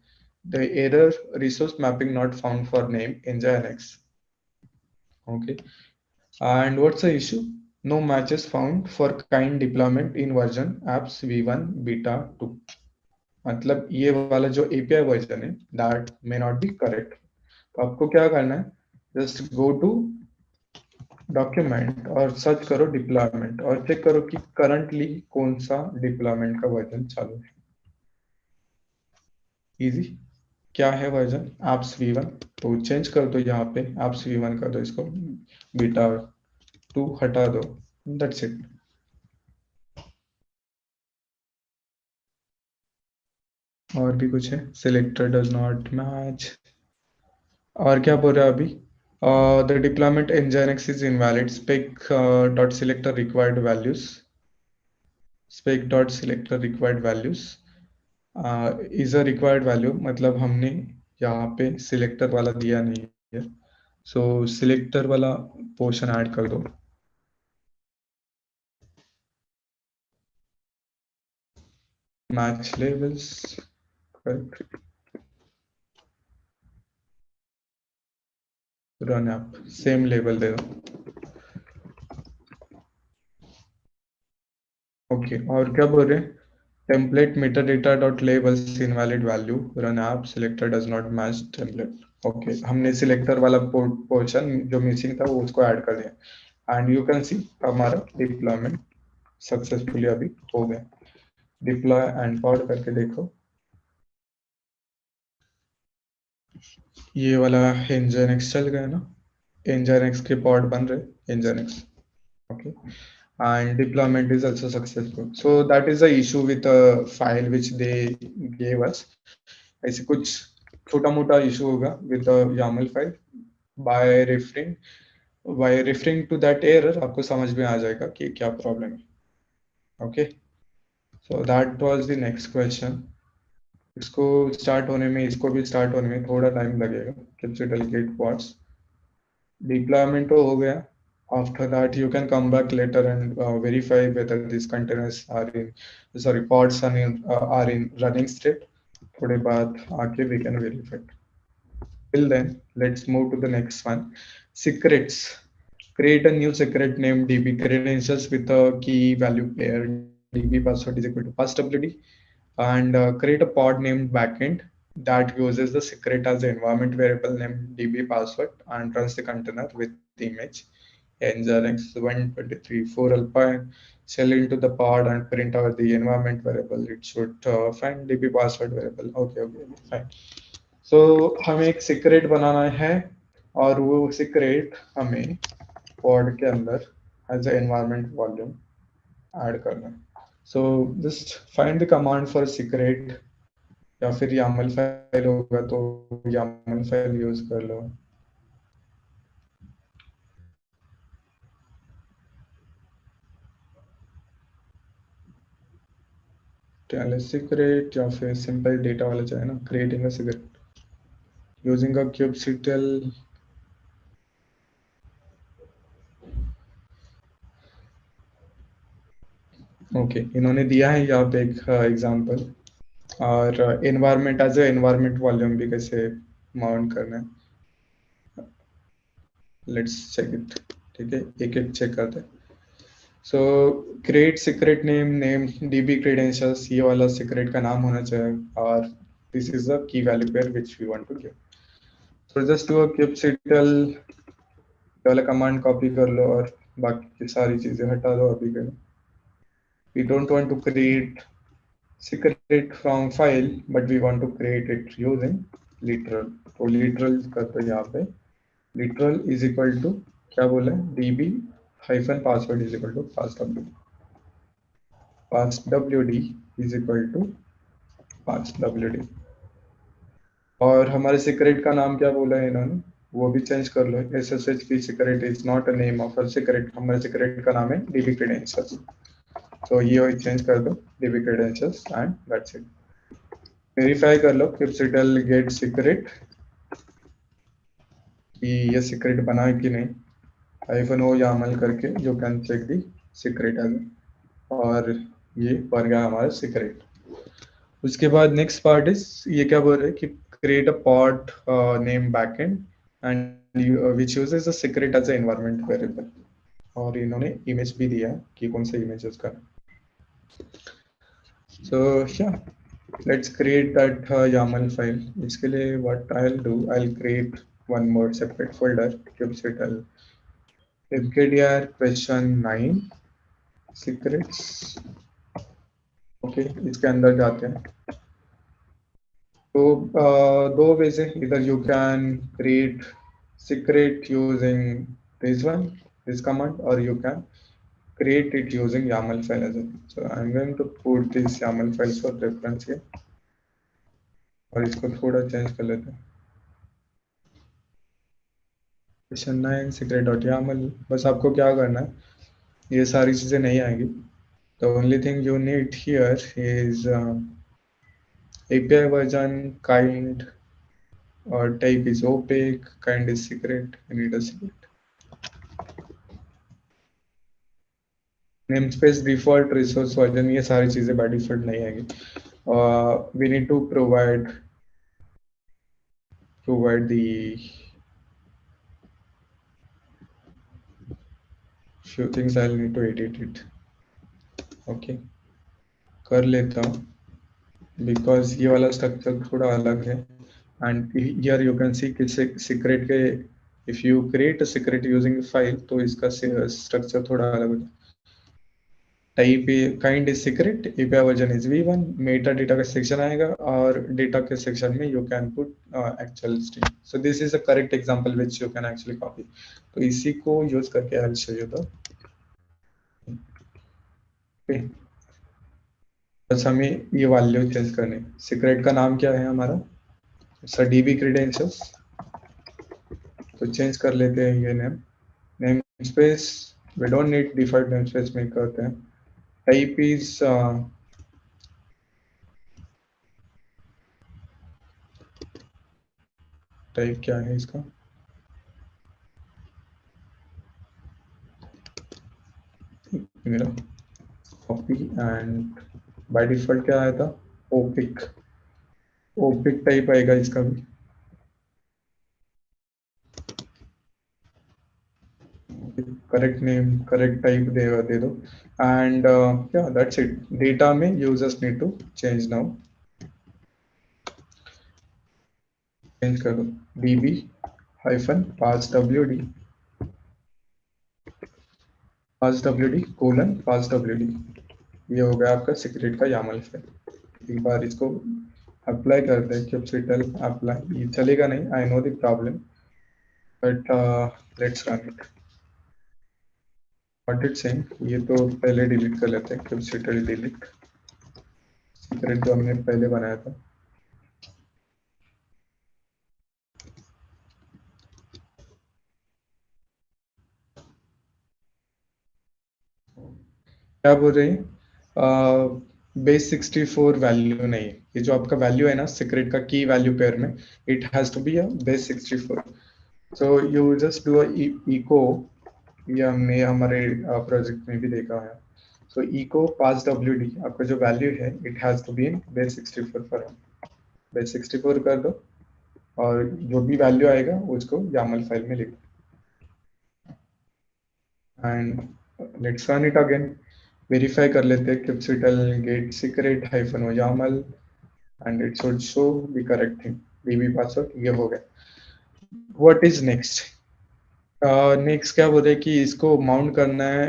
The error resource mapping not found for name nginx. Okay, and what's the issue? No matches found for kind deployment in version apps v1 beta 2. मतलब ये वाला जो API वर्जन है that may not be correct. तो आपको क्या करना है, जस्ट गो टू डॉक्यूमेंट और सर्च करो डिप्लॉयमेंट और चेक करो कि करंटली कौन सा डिप्लॉयमेंट का वर्जन चालू है. इजी. क्या है वर्जन? Apps v1. तो चेंज कर दो, यहाँ पे एप्स v1 कर दो, इसको बीटा 2 हटा दो. That's it. और भी कुछ है? Selector does not match. और क्या बोल रहा है अभी? The deployment nginx is invalid. spec.selector required values. spec.selector required values is a required value. मतलब हमने यहाँ पे सिलेक्टर वाला दिया नहीं है. सो सिलेक्टर वाला पोर्शन ऐड कर दो. Match levels correct. Run app, same label दे दो. Okay, और क्या बोल रहे हैं? Template metadata dot labels invalid value. Run app selector does not match template. Okay, हमने selector वाला portion जो missing था वो उसको add कर दिया. And you can see हमारा deployment सक्सेसफुली अभी हो गया. डिप्लॉय एंड पॉड करके देखो, ये वाला nginx चल गया ना, nginx के पॉड बन रहे nginx. Okay, and deployment is also successful. So that is the issue with the file which they gave us. ऐसे कुछ छोटा मोटा इशू होगा with the YAML file. by referring to that error आपको समझ में आ जाएगा कि क्या प्रॉब्लम है. Okay, so that was the next question. इसको स्टार्ट होने में, इसको भी स्टार्ट होने में थोड़ा टाइम लगेगा. कैपिटल गेट पॉड्स डिप्लॉयमेंट तो हो गया. After that, you can come back later and verify whether these containers are in, sorry, pods are in running state. थोड़े बाद आके we can verify. Till then, let's move to the next one. Secrets. Create a new secret named DB credentials with a key value pair. DB password is equal to passwd. And create a pod named backend that uses the secret as the environment variable named db password and runs the container with the image nginx 123 4 alpine shell into the pod and print out the environment variable. It should find db password variable. Okay, fine. So हमें एक secret बनाना है और वो secret हमें pod के अंदर as a environment volume add करना है. So just find the command for secret, या फिर YAML फाइल होगा तो YAML फाइल यूज कर लो. secret या फिर सिंपल डेटा वाला चाहिए ना. Creating a secret using a kubectl. Okay, इन्होंने दिया है यहाँ पे एक एग्जांपल. और environment as a environment volume भी कैसे माउंट करना है. Let's check it. ठीक है, एक एक चेक करते हैं. So create secret name DB credentials, ये वाला सीक्रेट का नाम होना चाहिए. और this is the key value pair which we want to give. So just do a kubectl वाला कमांड कॉपी कर लो और बाकी की सारी चीजें हटा दो अभी के लिए. We don't want to create secret from file, but we want to create it using literal. तो literal करते हैं यहाँ पे. literal is equal to क्या बोला है, db hyphen password is equal to passwd. passwd is equal to passwd. और हमारे सीक्रेट का नाम क्या बोला है इन्होंने, वो भी चेंज कर लो. sshp secret is not a name of a secret. हमारे सीक्रेट का नाम है db credentials. तो ये चेंज कर दो db credentials and that's it. Verify कर लो kubectl get secret कि ये सीक्रेट बना है कि नहीं. -o YAML करके you can check the secret as. और ये बन गया हमारा सीक्रेट. उसके बाद नेक्स्ट पार्ट इज, ये क्या बोल रहे हैं कि create a pod name backend and which uses the secret as a environment variable. और इन्होंने इमेज भी दिया है कि कौन सा इमेज यूज करना. सो या let's create that YAML file. इसके लिए what I'll do, I'll create one more separate folder, kubectl mkdir question9 secrets. Okay, इसके अंदर जाते हैं. तो दो ways है. Either you can create secret using this one, this command, or you can create it using YAML file as well. So I'm going to put this YAML file for reference here. और इसको थोड़ा change कर लेते हैं. question9 secret.yaml. बस आपको क्या करना है, ये सारी चीजें नहीं आएंगी. The only thing you need here is API version, kind, or type is opaque, kind is secret, you need a secret. namespace default resource version, ये सारी चीजें by default नहीं आएंगी. we need to provide the few things. I'll need to edit it. Okay, कर लेता हूँ because ये वाला structure थोड़ा अलग है and here you can see कि secret के if you create a secret using a file तो इसका structure थोड़ा अलग होता है. Type kind is secret, API version is v1, Meta data का सेक्शन आएगा और डेटा के सेक्शन में you can put actual string. So this is a correct example which you can actually copy. तो इसी को यूज करके I will show you the. बस हमें ये वैल्यू चेंज करनी. सीक्रेट का नाम क्या है हमारा, सर डीबी क्रेडेंशियल्स. तो चेंज कर लेते हैं ये name. Name space we don't need default name space में करते हैं. टाइप इज टाइप क्या है इसका, मेरा कॉपी एंड बाय डिफॉल्ट क्या आया था, ओपिक. ओपिक टाइप आएगा इसका भी. करेक्ट नेम करेक्ट टाइप दे दो एंड या दैट्स इट. डेटा में users need to change now. Change कर दो db hyphen pass wd colon pass wd. ये हो गया आपका सीक्रेट का यामल फाइल. एक बार इसको अप्लाई करते हैं kubectl अप्लाई. ये चलेगा नहीं, I know the problem but let's run it. What it saying, ये तो पहले डिलीट कर लेते हैं. kubectl डिलीट सीक्रेट जो हमने पहले बनाया था. क्या बोल रहे हैं, बेस 64 वैल्यू नहीं. ये जो आपका वैल्यू है ना सीक्रेट का की वैल्यू पेयर में, it has to be a base 64. So you just do echo. ये हमने हमारे प्रोजेक्ट में भी देखा है. सो इको पास wd, आपका जो वैल्यू है it has to be in base 64 for हम. बेस 64 कर दो और जो भी वैल्यू आएगा उसको YAML फाइल में लिखो and let's run it again. Verify कर लेते हैं kubectl get secret hyphen o YAML and it should show the correct thing, db password. ये हो गया. what is next? नेक्स्ट क्या बोल रहे हैं कि इसको माउंट करना है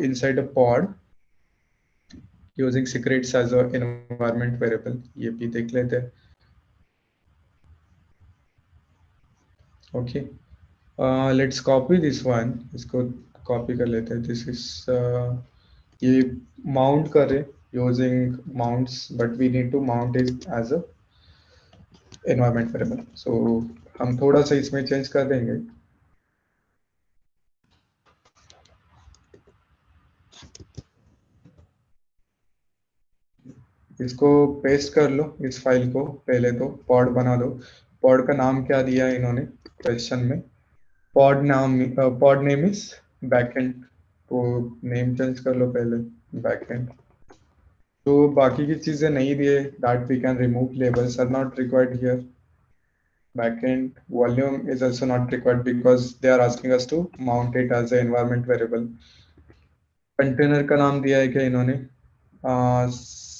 inside a pod using secrets as a environment variable. ये भी देख लेते हैं. Okay, let's copy this one. इसको कॉपी कर लेते हैं. दिस इज ये माउंट कर रहे using mounts but we need to mount it as a environment variable. So हम थोड़ा सा इसमें चेंज कर देंगे. इसको पेस्ट कर लो इस फाइल को. पहले तो पॉड बना दो. पॉड का नाम क्या दिया है इन्होंने क्वेश्चन में, पॉड नाम पॉड नेम इज बैकएंड. तो नेम चेंज कर लो पहले बैकएंड. तो बाकी की चीजें नहीं दिए that we can remove. Labels are not required here. backend volume is also not required because they are asking us to mount it as an environment variable. Container का नाम दिया है क्या इन्होंने,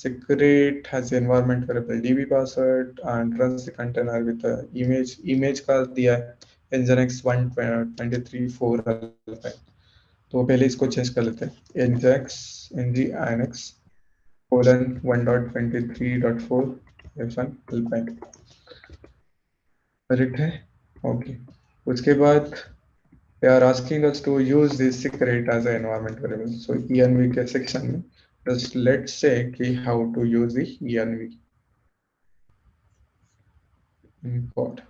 secret has environment variable db password and runs the container with the image का दिया है nginx 123.4 alpine. तो पहले इसको चेंज कर लेते हैं. nginx colon 1.23.4 f1 alpine. Correct है. ओके, उसके बाद they are asking us to use this secret as an environment variable. So env के section में just let's say कि how to use the env import.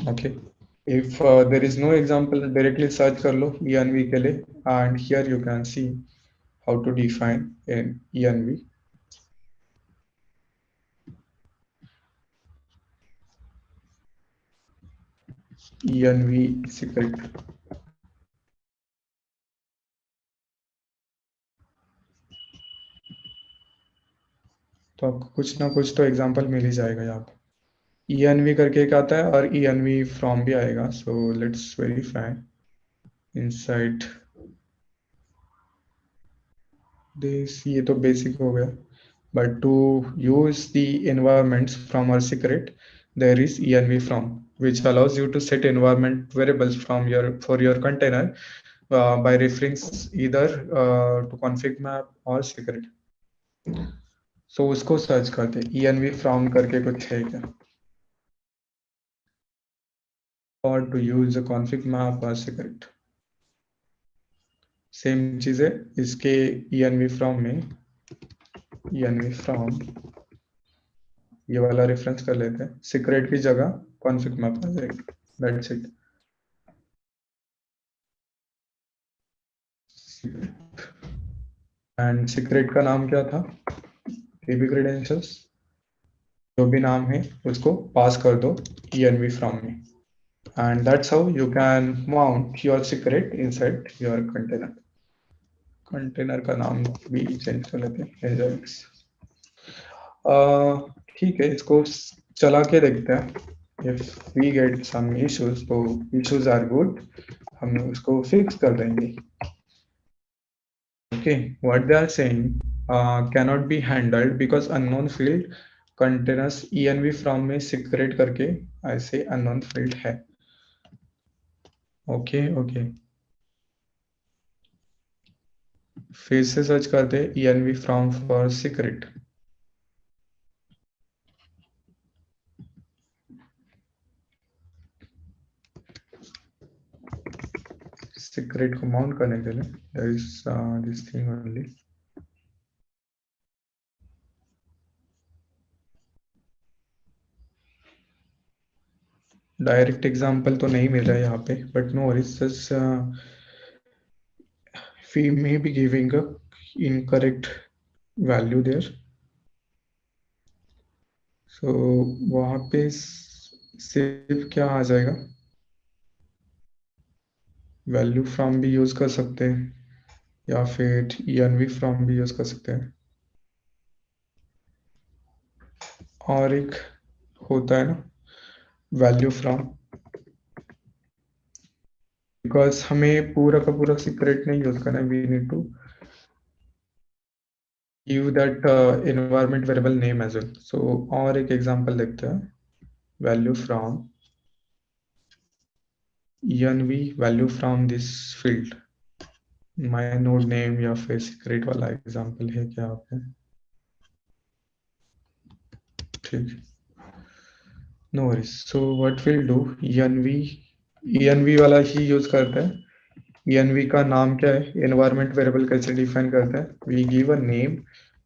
Okay, if there is no example directly search कर लो env के लिए and here you can see how to define an env. env secret। तो आपको कुछ ना कुछ तो एग्जांपल मिल ही जाएगा यहाँ पे। env करके एक आता है और env from भी आएगा। So let's verify inside this. ये तो बेसिक हो गया। But to use the environments from our secret, there is env from, which allows you to set environment variables from your for your container by referring either to config map or secret। So उसको search करते हैं env from करके कुछ है क्या, or to use a config map or secret। Same चीज है इसके env from में। env from ये वाला रेफरेंस कर लेते हैं, सीक्रेट की जगह कॉन्फिग मैप आ जाएगा। That's it. एंड सीक्रेट का नाम क्या था, डीबी क्रेडेंशियल्स। जो भी नाम है उसको पास कर दो env from में, and that's how you can mount your secret inside your container. Container का नाम भी चेंज कर लेते हैं nginx। ठीक है, इसको चला के देखते हैं। If we get some issues, तो इश्यूज आर गुड, हम उसको फिक्स कर देंगे। Okay, what they are saying cannot be handled because unknown field contains env from में secret करके ऐसे unknown field है। ओके ओके, फिर से सर्च करते env from for secret। secret को माउंट करने के लिए there is this thing only। Direct example तो नहीं मिल रहा है यहाँ पे, but no worries, we may be giving a incorrect value there। so वहाँ पे सिर्फ क्या आ जाएगा, वैल्यू फ्रॉम भी यूज कर सकते हैं या फिर env फ्रॉम भी यूज कर सकते हैं। और एक होता है ना वैल्यू फ्रॉम, बिकॉज हमें पूरा का पूरा सीक्रेट नहीं यूज करना है, we need to give that environment variable name as well. So और एक एग्जांपल देखते हैं, value from env value from this field. My node name या फिर सीक्रेट वाला एग्जांपल है क्या आप है? ठीक, no worries. So what will do, env वाला ही यूज करते हैं। env का नाम क्या है, एनवायरनमेंट वेरिएबल कैसे डिफाइन करते हैं, वी गिव अ नेम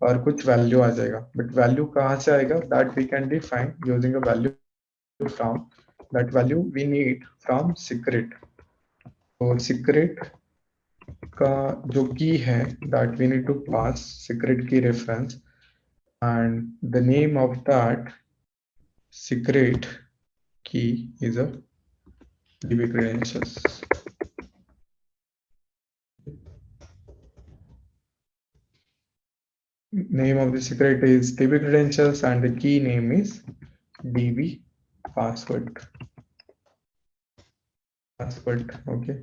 और कुछ वैल्यू आ जाएगा। बट वैल्यू कहाँ से आएगा, that we can define using a value from, that value we need from secret. तो सीक्रेट का जो की है that we need to pass secret key reference, and the name of that secret key is a db credentials। Name of the secret is db credentials and the key name is db password। Okay,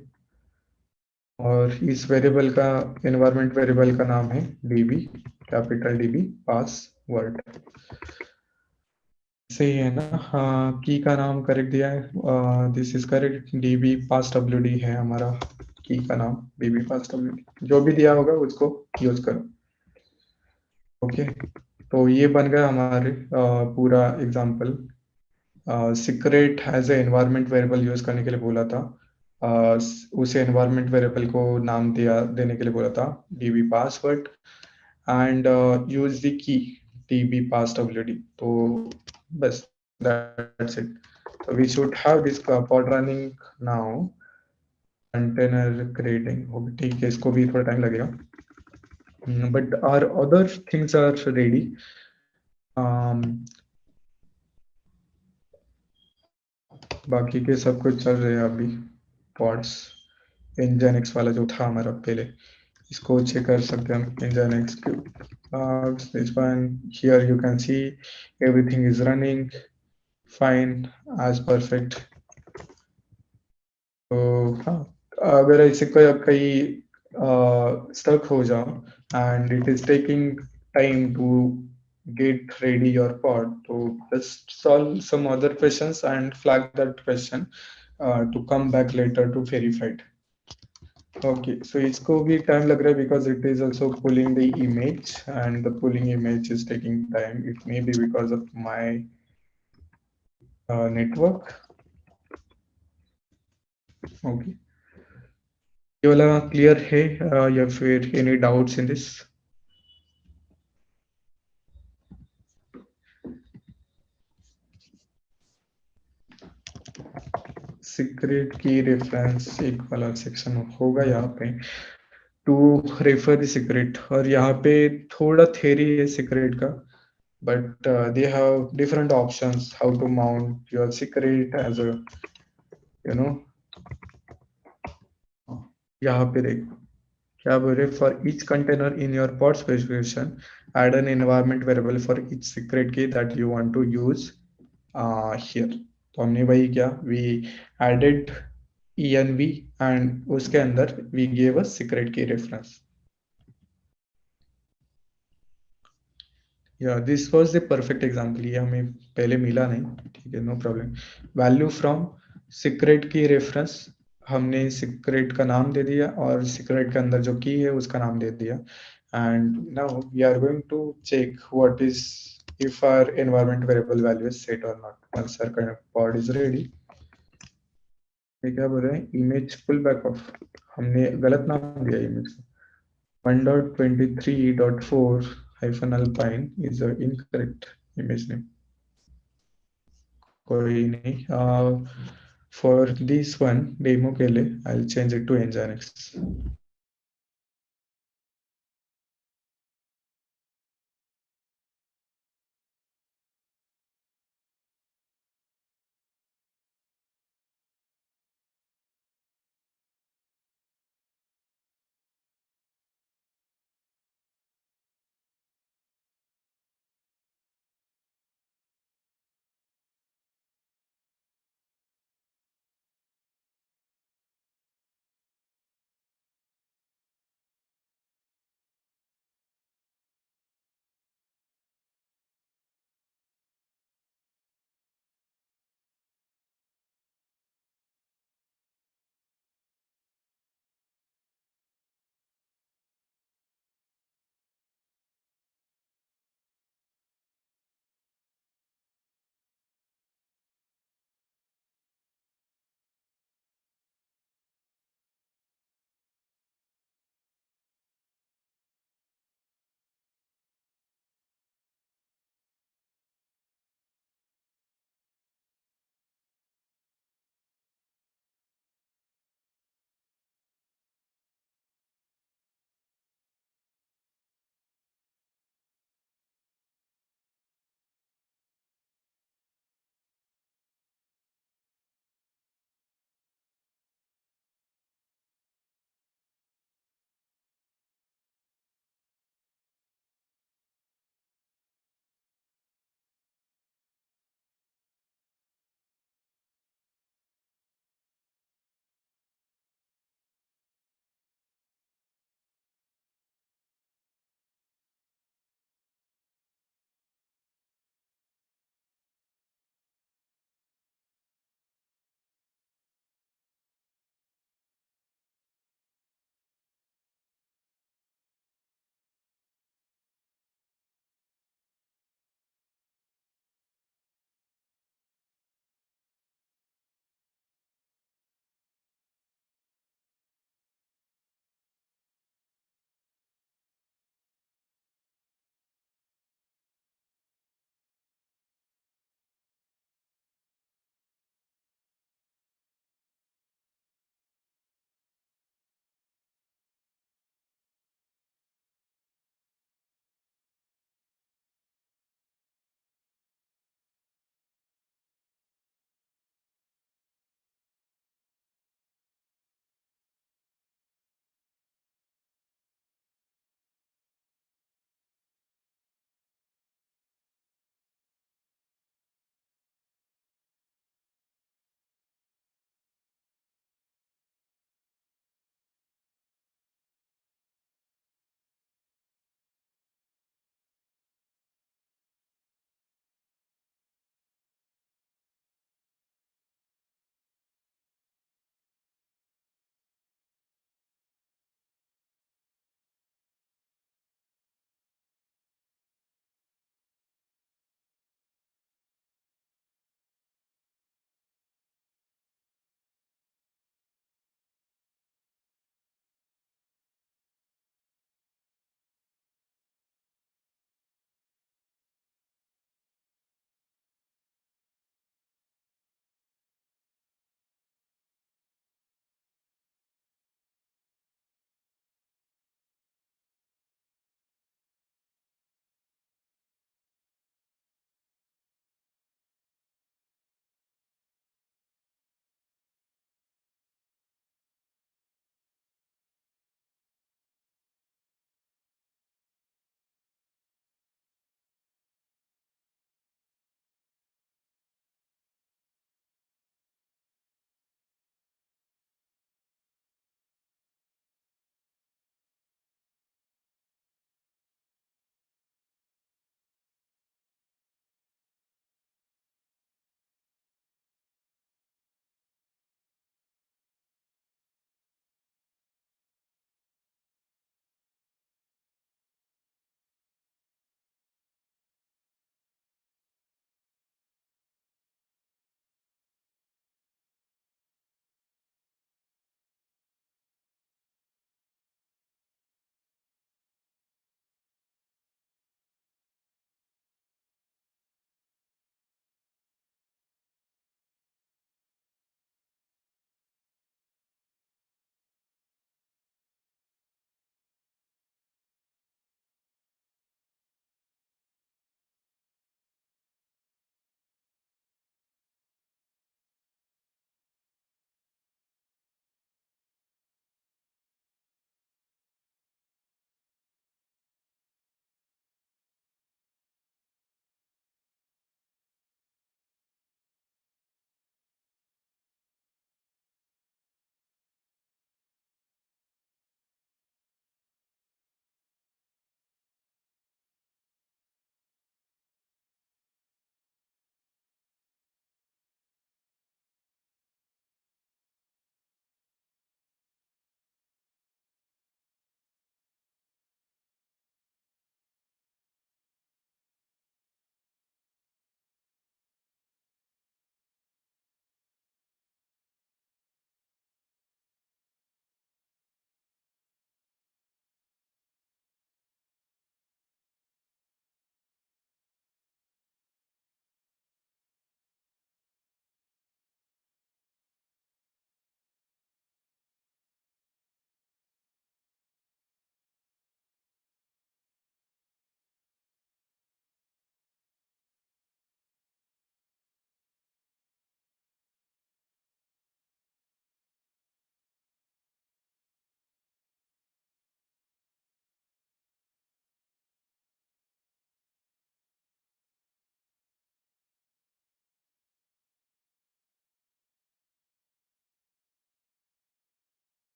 और इस variable का environment variable का नाम है db, capital db password. सही है ना? हाँ, की का नाम करेक्ट दिया है, this is correct. db pass wd है हमारा की का नाम, db पास wd, जो भी दिया होगा उसको यूज करो। ओके, तो ये बन गया हमारे पूरा example. Secret as a environment variable use करने के लिए बोला था, उसे एनवायरनमेंट वेरिएबल को नाम दिया देने के लिए बोला था db password, and use the key db pass wd। तो बस that's it. so we should have this pod running now। Container creating हो गई, ठीक है, इसको भी थोड़ा टाइम लगेगा, but are other things are ready. बाकी के सब कुछ चल रहे हैं अभी। पॉड्स nginx वाला जो था हमारा पहले, इसको चेक कर सकते हैं हम nginx के। this one here you can see everything is running fine as perfect। तो हाँ, अगर ऐसे कोई कहीं स्टक हो जाओ and it is taking time to get ready your pod, तो just solve some other questions and flag that question to come back later to verify it। Okay, so इसको भी time लग रहा है because it is also pulling the image and the pulling image is taking time। It may be because of my network। Okay, ये वाला clear है या फिर any doubts in this? Secret key reference एक वाला सेक्शन होगा यहाँ पे, टू रेफर द सीक्रेट, और यहाँ पे थोड़ा थ्योरी है सीक्रेट का, but they have different options how to mount your secret as a, you know. यहाँ पे देख क्या बोल रहे, for each container in your pod specification add an environment variable for each secret key that you want to use here. तो हमने वही किया, वी एडेड env and उसके अंदर we gave a secret key reference। या this was the perfect example, ये हमें पहले मिला नहीं, ठीक है, no problem. Value from secret key reference, हमने सीक्रेट का नाम दे दिया और सीक्रेट के अंदर जो की है उसका नाम दे दिया। And now we are going to check what is if our environment variable value is set or not। once our kind of pod is ready, ये क्या बोल रहे हैं, इमेज पुल बैक ऑफ, हमने गलत नाम दिया image. 1.23.4 hyphen alpine is the incorrect image name। कोई नहीं, for this one demo के लिए I'll change it to nginx।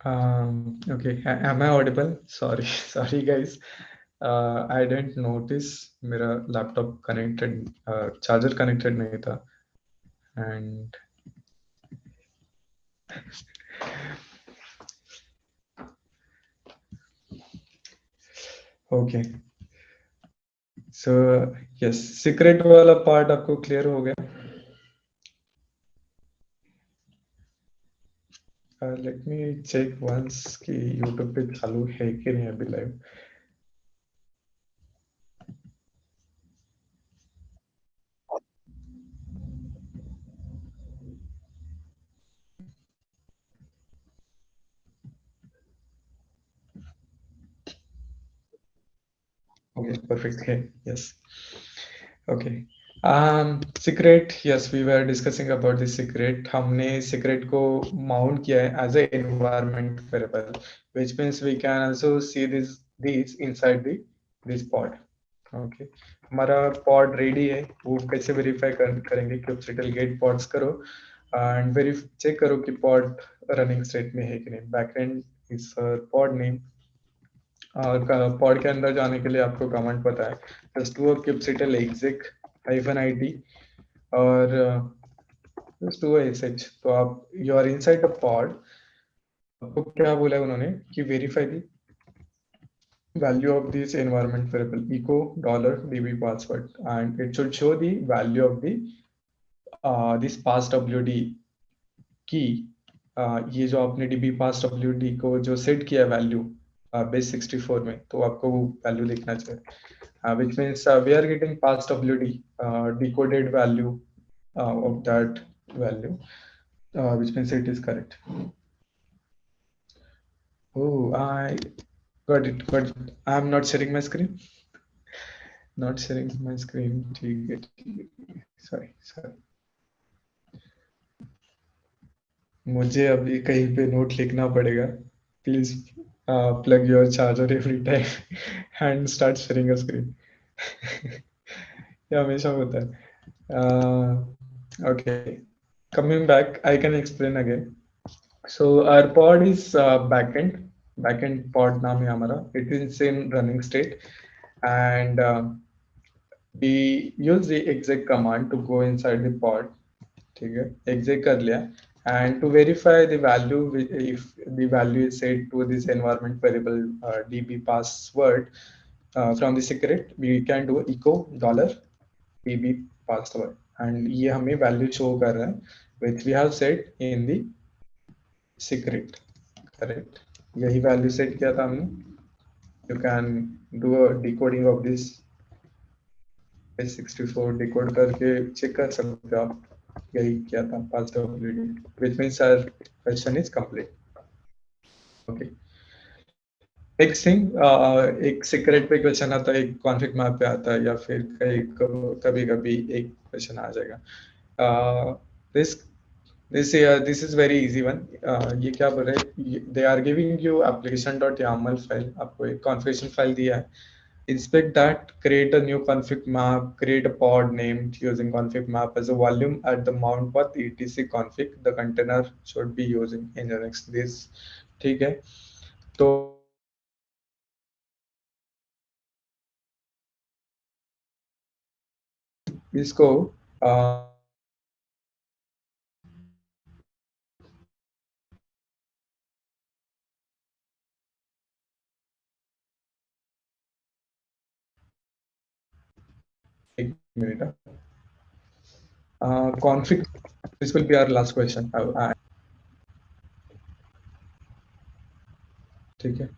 Okay, am I audible? Sorry, sorry guys. I didn't notice मेरा laptop connected, charger connected नहीं था, and okay. So yes, secret वाला part आपको clear हो गया? Let me check once कि YouTube पे चालू है कि नहीं अभी live. Okay, perfect. Okay, yes. Okay. Secret, yes, we were discussing about the secret. हमने secret को mount किया है as a environment variable, which means we can also see these inside this pod. Okay. हमारा pod ready है. वो कैसे verify करेंगे कि kubectl get pods करो and check करो कि pod running state में है कि नहीं. Backend is pod name. Pod के अंदर जाने के लिए आपको कमांड पता है, just do a kubectl exec -it और just do a sh. तो आप you are inside the pod. आपको क्या बोला है उन्होंने कि verify the value of this environment variable echo $db password and it should show the value of the this passwd की ये जो आपने db passwd को जो सेट किया वैल्यू बेस 64 में, तो आपको वो वैल्यू लिखना चाहिए. Which means we are getting past WD decoded value of that value, which means it is correct. Oh, I got it, got it. I'm not sharing my screen. Not sharing my screen. ठीक है, sorry, sorry. मुझे अभी कहीं पे note लिखना पड़ेगा. Please plug your charger every time and start sharing a screen. ये हमेशा होता है. Okay, coming back, I can explain again. So our pod is backend pod नाम है हमारा. It is in running state and we use the exec command to go inside the pod. ठीक है, exec कर लिया and to verify the value, if the value is set to this environment variable db password from the secret, we can do echo $db password and ये हमें value show कर रहा है which we have set in the secret. Correct, यही value set किया था हमने. You can do a decoding of this base64 decode करके check कर सकते हो आप. यही किया था past WD, which means our question is complete. Okay. Next thing, एक सीक्रेट पे क्वेश्चन आता है, एक कॉन्फिग मैप पे आता है, या फिर कभी कभी एक क्वेश्चन आ जाएगा. This this is very easy one. ये क्या बोल रहे हैं, they are giving you application.yaml file, आपको एक कॉन्फ़िगरेशन फाइल दिया है. Inspect that, create a new config map, create a pod named using config map as a volume at the mount path etc config the container should be using in Linux. This ठीक है. तो इसको एक minute. config, this will be our last question. ठीक है,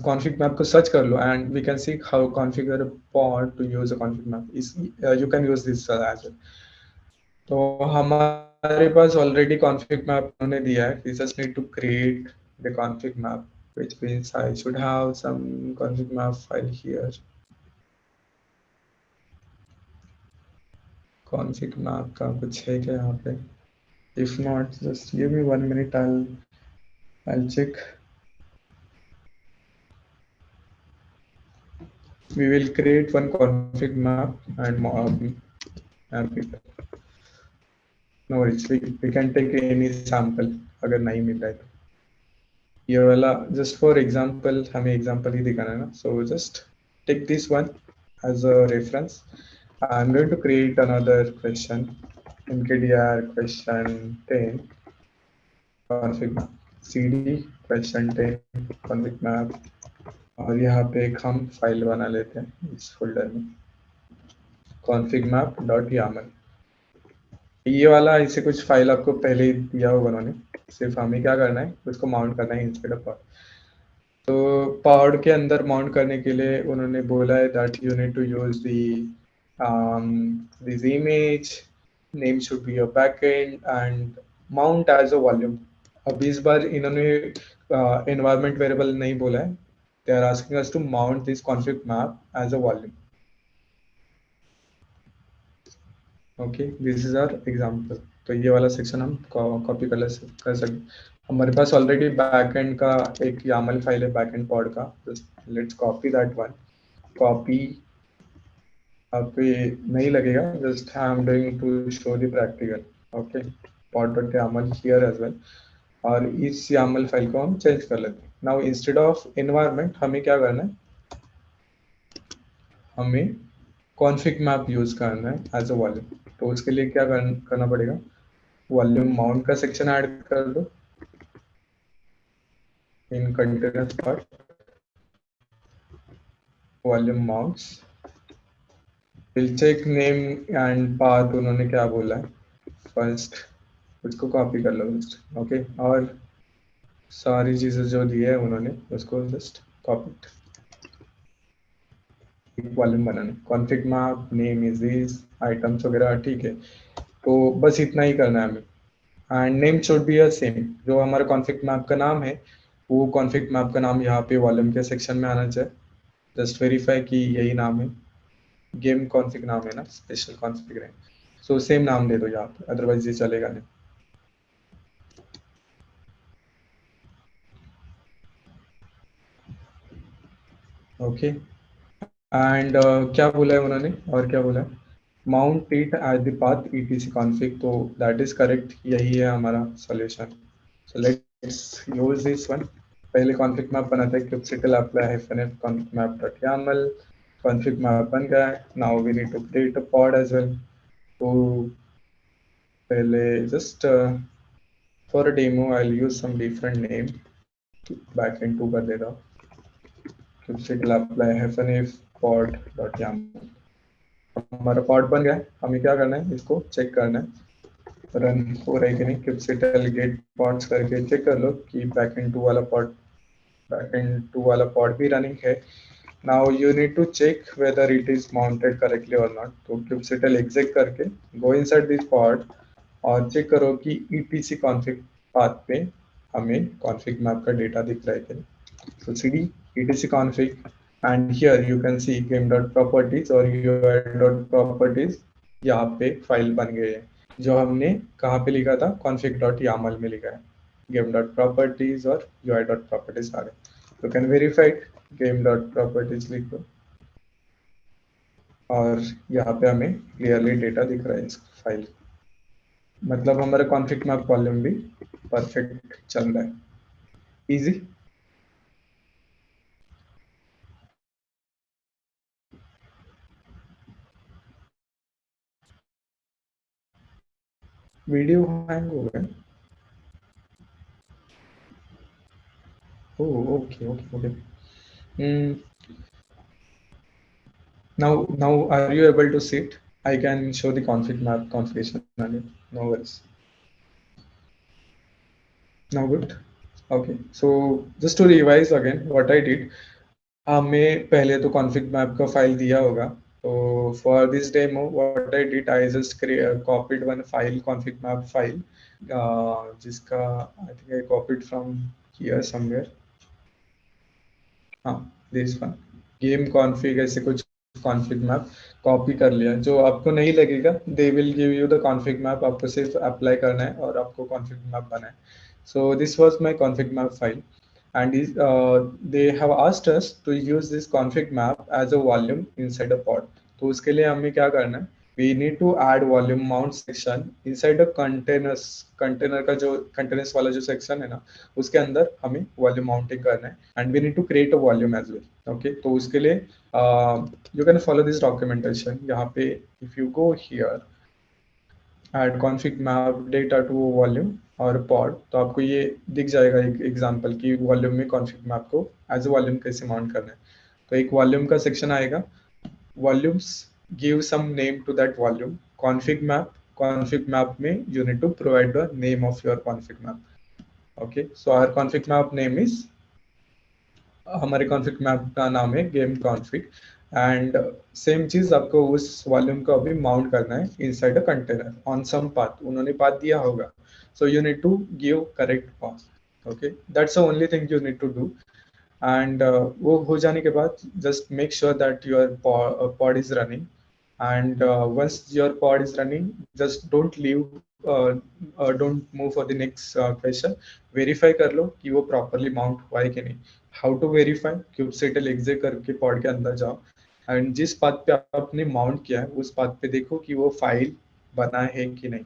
config map को search कर लो and we can see how configure a pod to use a config map. is You can use this as well. तो हमारे पास already config map उन्होंने दिया है. We just need to create the config map, which means I should have some config map file here. config map का कुछ है क्या यहाँ पे? If not, just give me 1 minute. I'll check. We will create one config map and map it. No worries, we can take any sample अगर नहीं मिल रहा है तो. ये वाला जस्ट फॉर एग्जांपल, हमें एग्जांपल ही दिखाना है ना, so just take this one as a reference. I'm going to create another question, mkdir question 10 config map, cd question 10 config map, और यहाँ पे एक हम फाइल बना लेते हैं इस फोल्डर में configmap.yaml। ये वाला ऐसे कुछ फाइल आपको पहले ही दिया होगा उन्होंने, सिर्फ हमें क्या करना है, उसको माउंट करना है इंस्टेड ऑफ। तो पहाड़ के अंदर माउंट करने के लिए उन्होंने बोला है that you need to use the this image, name should be your backend and mount as a volume. अब इस बार इन्होंने एनवायरनमेंट वेरिएबल नहीं बोला है, they are asking us to mount this config map as a volume. Okay, this is our example. तो ये वाला सेक्शन हम कॉपी कर सकते। हमारे पास ऑलरेडी बैकएंड का एक YAML फाइल है बैकएंड पॉड का, let's copy that one. Copy आप पे नहीं लगेगा, just I am doing to show the practical. Okay, pod.yaml here as well, और इस YAML फाइल को हम चेंज कर लेते हैं। नाउ इंस्टेड ऑफ एनवायरनमेंट हमें क्या करना है, हमें कॉन्फिग मैप यूज करना है एज अ वॉल्यूम। तो उसके लिए क्या करना पड़ेगा, वॉल्यूम माउंट का सेक्शन ऐड कर दो in containers part, volume mounts, will check name and path, उन्होंने क्या बोला है फर्स्ट, उसको कॉपी कर लो जस्ट। ओके, और सारी चीजें जो दी है उन्होंने उसको जस्ट कॉपी, वॉल्यूम बनाने, config map name is this, items वगैरह ठीक है। तो बस इतना ही करना है हमें, and name should be a same, जो हमारा कॉन्फिग मैप का नाम है वो कॉन्फिग मैप का नाम यहाँ पे वॉल्यूम के सेक्शन में आना चाहिए। जस्ट वेरीफाई कि यही नाम है, गेम कॉन्फिग नाम है ना, स्पेशल कॉन्फिग है, सो सेम नाम दे दो यहाँ पे, अदरवाइज ये चलेगा नहीं। ओके, एंड क्या बोला है उन्होंने, और क्या बोला है, mount it at the path etc config, तो दैट इज करेक्ट, यही है हमारा solution. So let's use this one. पहले कॉन्फिग मैप बनाते हैं, kubectl apply -f configmap.yaml, config map बन गया है। Now we need to create a pod as well. तो पहले just for a demo I will use some different name, backend 2 कर देता हूँ, kubectl apply -f pod.yaml। हमारा पॉड बन गया है, हमें क्या करना है, इसको चेक करना है रन हो रहा है कि नहीं। kubectl get pods करके चेक कर लो कि बैकएंड 2 वाला पॉड, बैकएंड 2 वाला पॉड भी रनिंग है। Now you need to check whether it is mounted correctly or not. तो kubectl exec करके go inside this pod और चेक करो कि etc config path पे हमें config map का डेटा दिख रहा है कि नहीं। So cd etc config and here you can see game.properties और ui.properties, यहाँ पे फाइल बन गए हैं जो हमने कहाँ पे लिखा था, config.yaml में लिखा है। game.properties और ui.properties आ गए। You can verify it, game.properties लिख दो और यहाँ पे हमें क्लियरली डेटा दिख रहा है इस फाइल, मतलब हमारा कॉन्फिग मैप वॉल्यूम भी परफेक्ट चल रहा है। इजी। वीडियो हैंग हो गया। Oh okay okay okay. Now are you able to see it? I can show the config map configuration on it. No worries. Now good. Okay. So just to revise again what I did, हमें पहले तो config map का file दिया होगा। तो for this demo what I did, I just copied one file, config map file, जिसका I think I copied from here somewhere. हाँ, this one, game config ऐसे कुछ config map कॉपी कर लिया। जो आपको नहीं लगेगा, they will give you the config map, आपको सिर्फ अप्लाई करना है और आपको config map बना है। So this was my config map file and they have asked us to use this config map as a volume inside a pod। तो उसके लिए हमें क्या करना है, we need to add volume mount section inside a containers. Container का जो containers वाला जो सेक्शन है ना, उसके अंदर हमें वॉल्यूम माउंटिंग करना है and we need to create a volume as well. Okay, तो उसके लिए you can follow this documentation. यहाँ पे if you go here add config map data to volume और पॉड, तो आपको ये दिख जाएगा एक एग्जांपल कि वॉल्यूम में कॉन्फिग मैप को एज अ वॉल्यूम कैसे माउंट करना है। तो एक वॉल्यूम का सेक्शन आएगा, volumes give some name to that volume, config map में you need to provide the name of your config map। okay, so our config map name is, हमारे config map का नाम है game config and सेम चीज आपको उस volume को अभी माउंट करना है inside a container on some path, उन्होंने पाथ दिया होगा, so you need to give correct path। okay, that's the only thing you need to do and वो हो जाने के बाद just make sure that your pod is running and once your pod is running just don't leave, don't move for the next question। verify कर लो कि वो properly mount हुआ है कि नहीं। how to verify, kubectl exe करके pod के अंदर जाओ एंड जिस पाथ पे आपने माउंट किया है उस पाथ पे देखो कि वो फाइल बना है कि नहीं,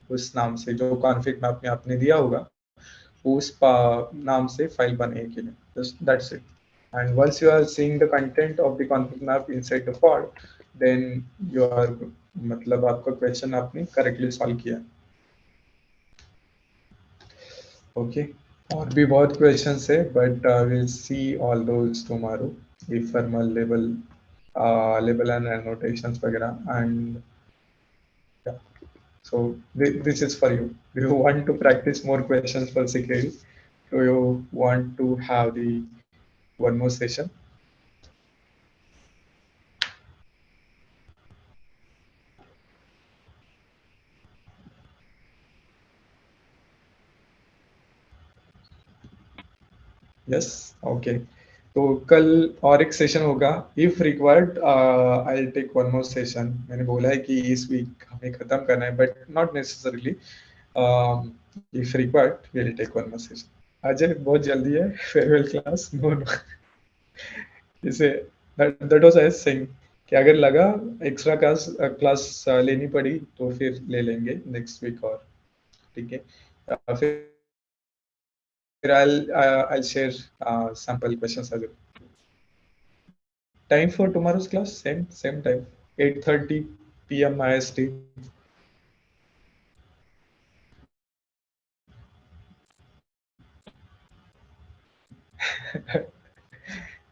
उस नाम से जो कॉन्फिग मैप में आपने दिया होगा उस नाम से फाइल बने कि नहीं, just that's it। and once you are seeing the content of the config map inside the pod, then you are, मतलब आपका क्वेश्चन आपने करेक्टली सॉल्व किया। ओके, और भी बहुत क्वेश्चंस है but will see all those tomorrow, if formal label and annotations वगैरह and yeah, so this is for you। do you want to practice more questions for security? do you want to have the one more session? Yes, okay. तो कल और एक session होगा if required, I take one more session. मैंने बोला है कि इस वीक हमें खत्म करना है but not necessarily, if required will take one more session. Ajay बहुत जल्दी है फेयरवेल क्लास, नो नो इसे दैट वाज आई सेइंग कि अगर लगा एक्स्ट्रा क्लास क्लास लेनी पड़ी तो फिर ले लेंगे नेक्स्ट वीक और, ठीक है। फिर I'll share sample questions as well। Time for tomorrow's class, same time, 8:30 p.m. IST।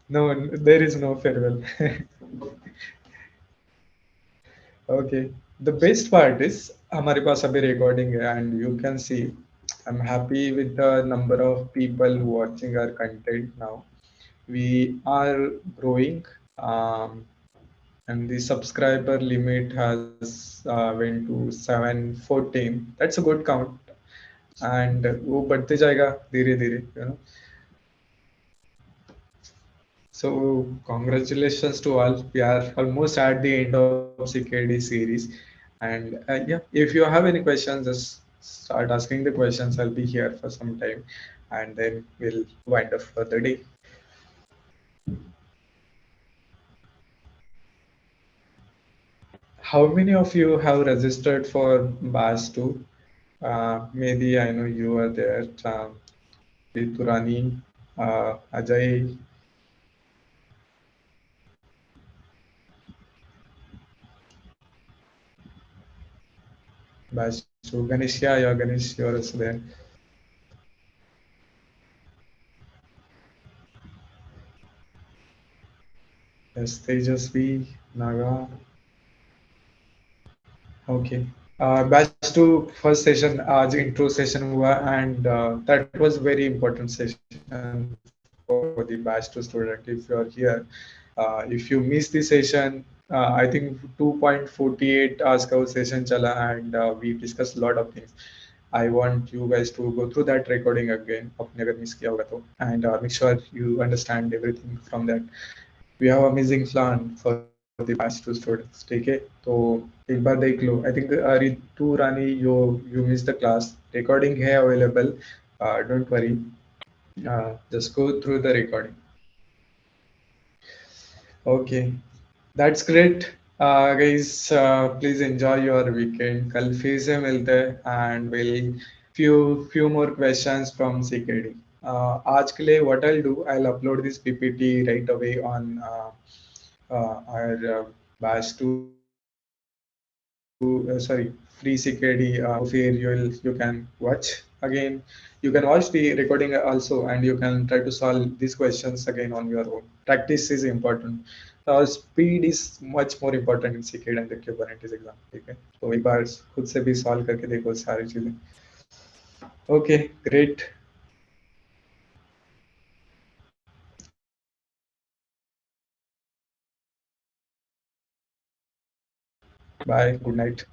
No, there is no farewell। Okay, the best part is हमारे पास अभी recording है and you can see I'm happy with the number of people watching our content now। We are growing, um, and the subscriber limit has went to 714। That's a good count and वो बढ़ते जाएगा धीरे धीरे, you know। So congratulations to all, we are almost at the end of CKD series and yeah, if you have any questions just start asking the questions, I'll be here for some time and then we'll wind up for the day। How many of you have registered for batch 2? Maybe I know you are there, Riturani, Ajay, batch 2, Ganesh, yeah, Ganesh, you're also there। Yes, Tejasvi, Naga, okay। Batch two first session आज intro session हुआ and that was very important session for the batch two student. If you are here, if you miss the session, I think 2.48 hours का वो session चला and we discuss lot of things. I want you guys to go through that recording again, आपने अगर miss किया होगा तो, and make sure you understand everything from that. We have amazing plan for the batch two students, ठीक है। तो एक बार देख लो। I think Ritu Rani you miss the class, recording है available, don't worry, just go through the recording. Okay, that's great। Guys, please enjoy your weekend. कल फिर से मिलते हैं and we'll few more questions from CKD. आज के लिए what I'll do, I'll upload this PPT right away on our batch to sorry free CKD video where you can watch again. You can watch the recording also, and you can try to solve these questions again on your own. Practice is important. Speed is much more important in CKD and the Kubernetes exam. ठीक है, तो एक बार खुद से भी solve करके देखो सारी चीजें. Okay, great. Bye. Good night.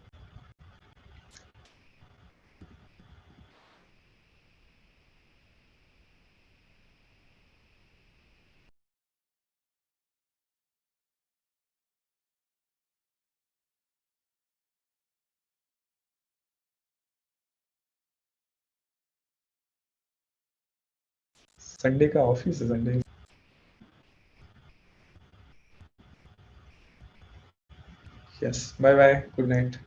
Sunday का ऑफिस है Sunday. Yes. Bye bye. Good night.